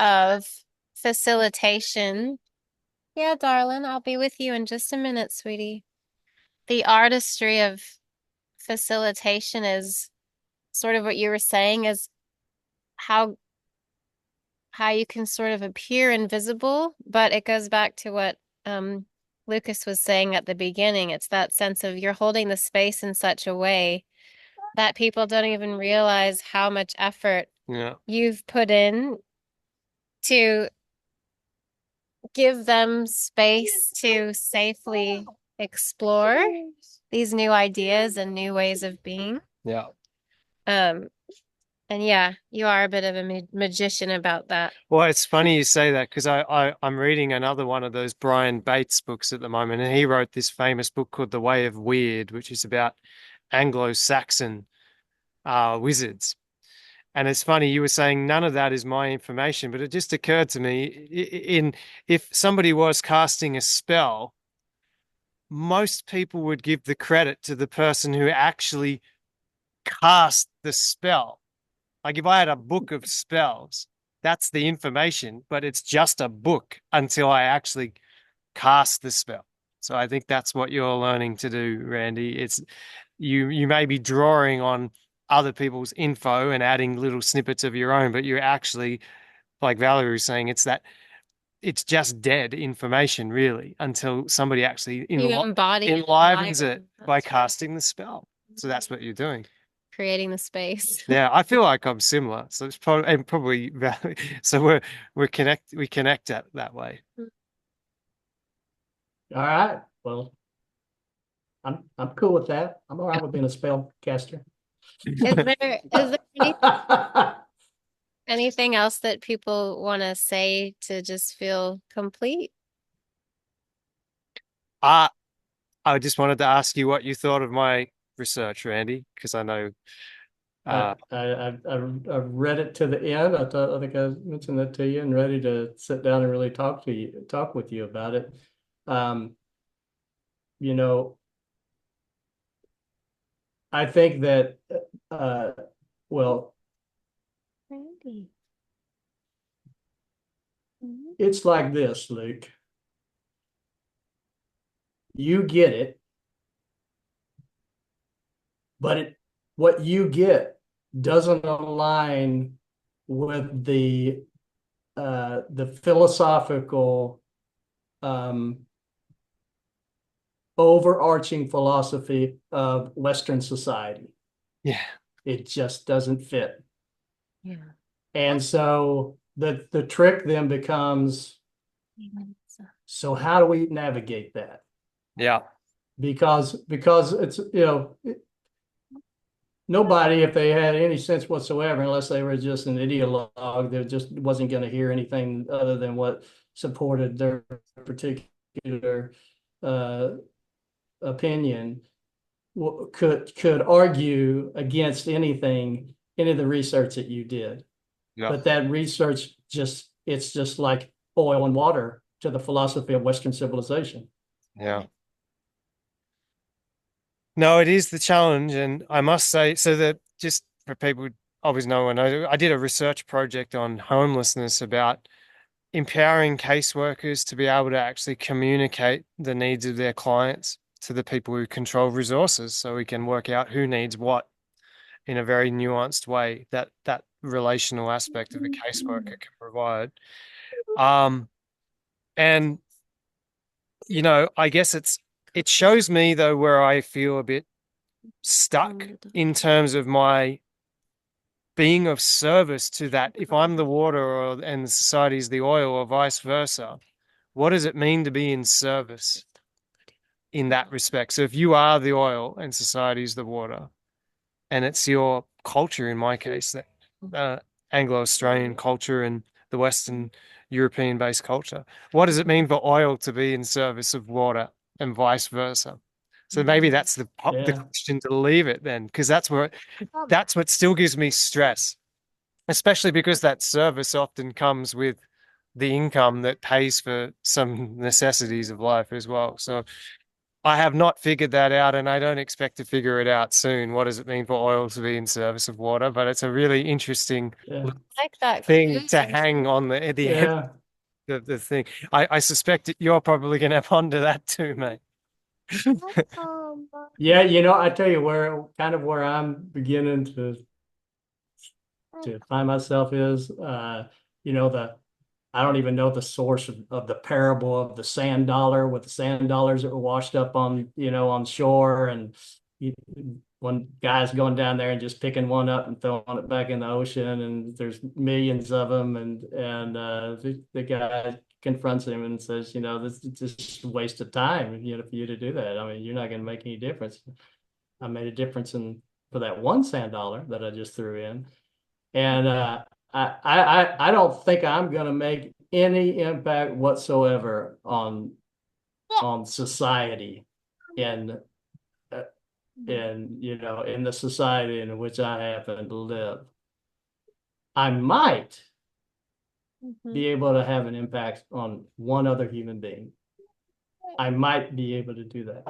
of facilitation. Yeah, darling, I'll be with you in just a minute, sweetie. The artistry of facilitation is sort of what you were saying, is how you can sort of appear invisible, but it goes back to what Lucas was saying at the beginning. It's that sense of you're holding the space in such a way that people don't even realize how much effort you've put in to give them space to safely explore these new ideas and new ways of being. Yeah. Um, and yeah, you are a bit of a magician about that. Well, it's funny you say that because I'm reading another one of those Brian Bates books at the moment, and he wrote this famous book called The Way of Weird, which is about Anglo-Saxon wizards. And it's funny, you were saying none of that is my information, but it just occurred to me in if somebody was casting a spell, most people would give the credit to the person who actually cast the spell. Like if I had a book of spells, that's the information, but it's just a book until I actually cast the spell. So I think that's what you're learning to do, Randy. It's you may be drawing on other people's info and adding little snippets of your own, but you're actually, like Valerie was saying, it's just dead information really until somebody actually You embody enlivens it by casting the spell. So that's what you're doing. Creating the space. Yeah, I feel like I'm similar. So it's probably so we connect that way. All right. Well, I'm cool with that. I'm all right with being a spell caster. Is there anything else that people want to say to just feel complete? I just wanted to ask you what you thought of my research, Randy, because I know I read it to the end. I think I mentioned that to you, and ready to sit down and really talk with you about it. You know, I think that well, Randy. it's like this, Luke. You get it, but what you get doesn't align with the philosophical overarching philosophy of Western society. yeah. It just doesn't fit. Yeah. And so the trick then becomes, so how do we navigate that? Yeah. Because it's, nobody, if they had any sense whatsoever, unless they were just an ideologue, they just wasn't going to hear anything other than what supported their particular opinion, could argue against any of the research that you did. Yeah. But that research it's just like oil and water to the philosophy of Western civilization. Yeah. No, it is the challenge, and I must say, so that just for people who always know, and I did a research project on homelessness about empowering caseworkers to be able to actually communicate the needs of their clients to the people who control resources, so we can work out who needs what in a very nuanced way that relational aspect of a caseworker can provide. And I guess it shows me though where I feel a bit stuck in terms of my being of service to that. If I'm the water and the society is the oil or vice versa, what does it mean to be in service in that respect? So if you are the oil and society is the water, and it's your culture, in my case, that Anglo-Australian culture and the Western European-based culture, what does it mean for oil to be in service of water and vice versa? So maybe that's the question to leave it then, because that's what still gives me stress, especially because that service often comes with the income that pays for some necessities of life as well. So I have not figured that out, and I don't expect to figure it out soon. What does it mean for oil to be in service of water? But it's a really interesting like that thing to hang on the end of the thing. I suspect that you're probably going to ponder that too, mate. Yeah, I tell you where I'm beginning to find myself is, I don't even know the source of the parable of the sand dollar with the sand dollars that were washed up on shore, and when guys going down there and just picking one up and throwing it back in the ocean, and there's millions of them, and the guy confronts him and says, this is just a waste of time, for you to do that. I mean, you're not going to make any difference. I made a difference for that one sand dollar that I just threw in, and I don't think I'm going to make any impact whatsoever on society in in the society in which I happen to live. I might be able to have an impact on one other human being. I might be able to do that.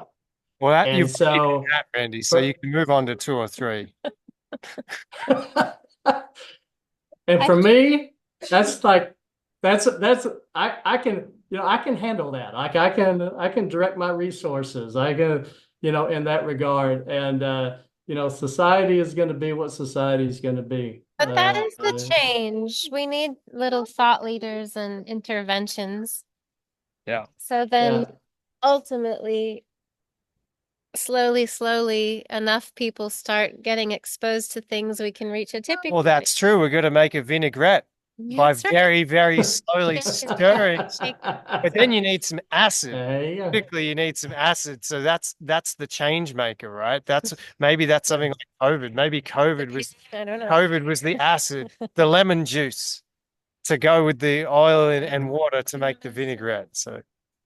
Well, And you've so, that, Randy, so you can move on to 2 or 3. and for me, that's like that's I can I can handle that. Like I can direct my resources. I can in that regard, and society is going to be what society is going to be. But that is the change. We need little thought leaders and interventions. Yeah. So then ultimately, slowly, enough people start getting exposed to things we can reach a tipping Well, point. that's true. We're going to make a vinaigrette by That's right. very, very slowly stirring. But then you need some acid. Yeah. Typically, you need some acid. So that's the change maker, right? Maybe that's something like COVID. Maybe I don't know. COVID was the acid, the lemon juice to go with the oil and water to make the vinaigrette. So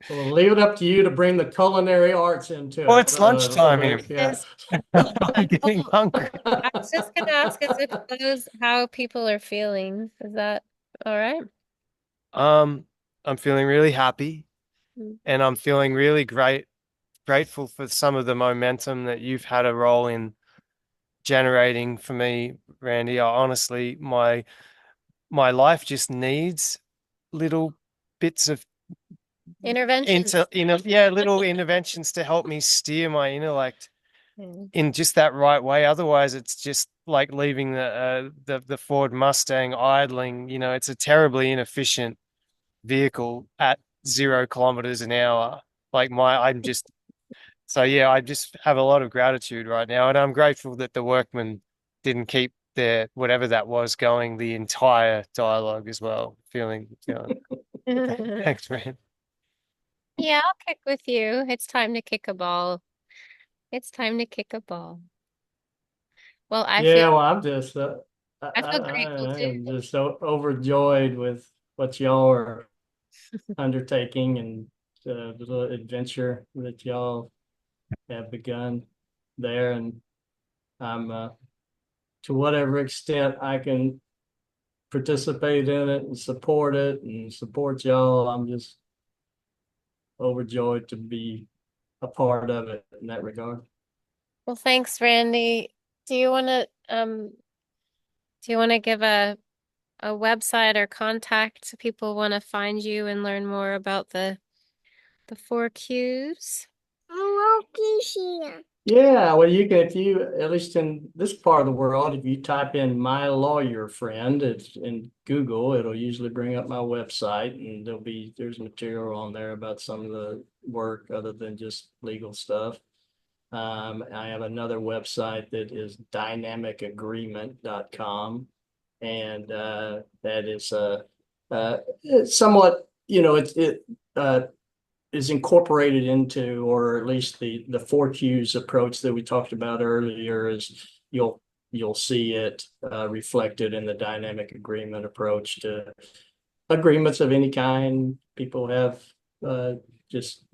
we'll leave it up to you to bring the culinary arts into well, it. it's lunchtime here. Yeah. I'm getting hungry. I was just gonna ask as it goes how people are feeling. Is that all right? I'm feeling really happy, and I'm feeling really grateful for some of the momentum that you've had a role in generating for me, Randy. Honestly, my life just needs little bits of Interventions. little interventions to help me steer my intellect in just that right way. Otherwise, it's just like leaving the Ford Mustang idling. It's a terribly inefficient vehicle at 0 kilometers an hour. I just have a lot of gratitude right now, and I'm grateful that the workmen didn't keep their whatever that was going the entire dialogue as well. Thanks, man. Yeah, I'll kick with you. It's time to kick a ball. It's time to kick a ball. Well, I well, I'm just I feel grateful I too. am just so overjoyed with what y'all are undertaking, and the little adventure that y'all have begun there. And I'm to whatever extent I can participate in it and support y'all, I'm just overjoyed to be a part of it in that regard. Well, thanks, Randy. Do you want to give a website or contact if people want to find you and learn more about the 4Qs? Yeah, well, you can, if you, at least in this part of the world, if you type in "my lawyer friend" in Google, it'll usually bring up my website, and there's material on there about some of the work other than just legal stuff. I have another website that is dynamicagreement.com, and that is it's somewhat, is incorporated into, or at least the 4Qs approach that we talked about earlier, is you'll see it reflected in the dynamic agreement approach to agreements of any kind. People have just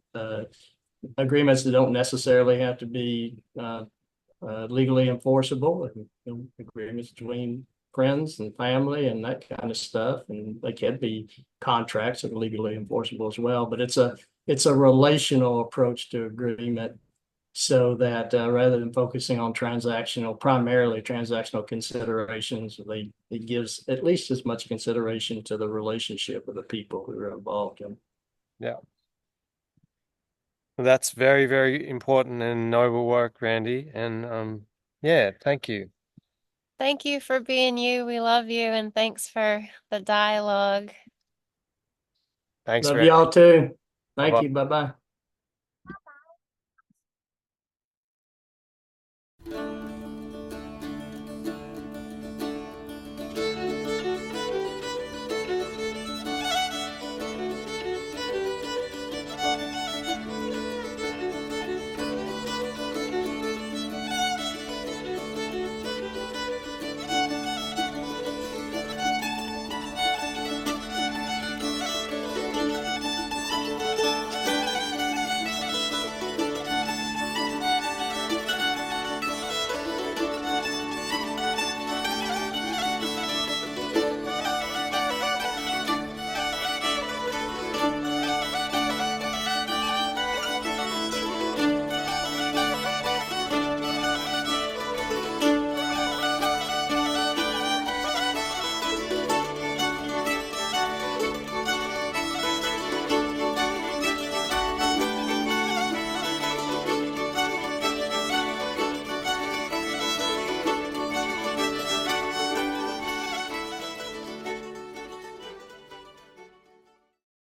agreements that don't necessarily have to be legally enforceable. Agreements between friends and family and that kind of stuff, and they can be contracts that are legally enforceable as well. But it's a relational approach to agreement, so that rather than focusing on primarily transactional considerations, it gives at least as much consideration to the relationship of the people who are involved in. Yeah. Well, that's very, very important and noble work, Randy. And thank you. Thank you for being you. We love you, and thanks for the dialogue. Thanks, Love Randy. y'all too. Thank Bye-bye. you. Bye-bye.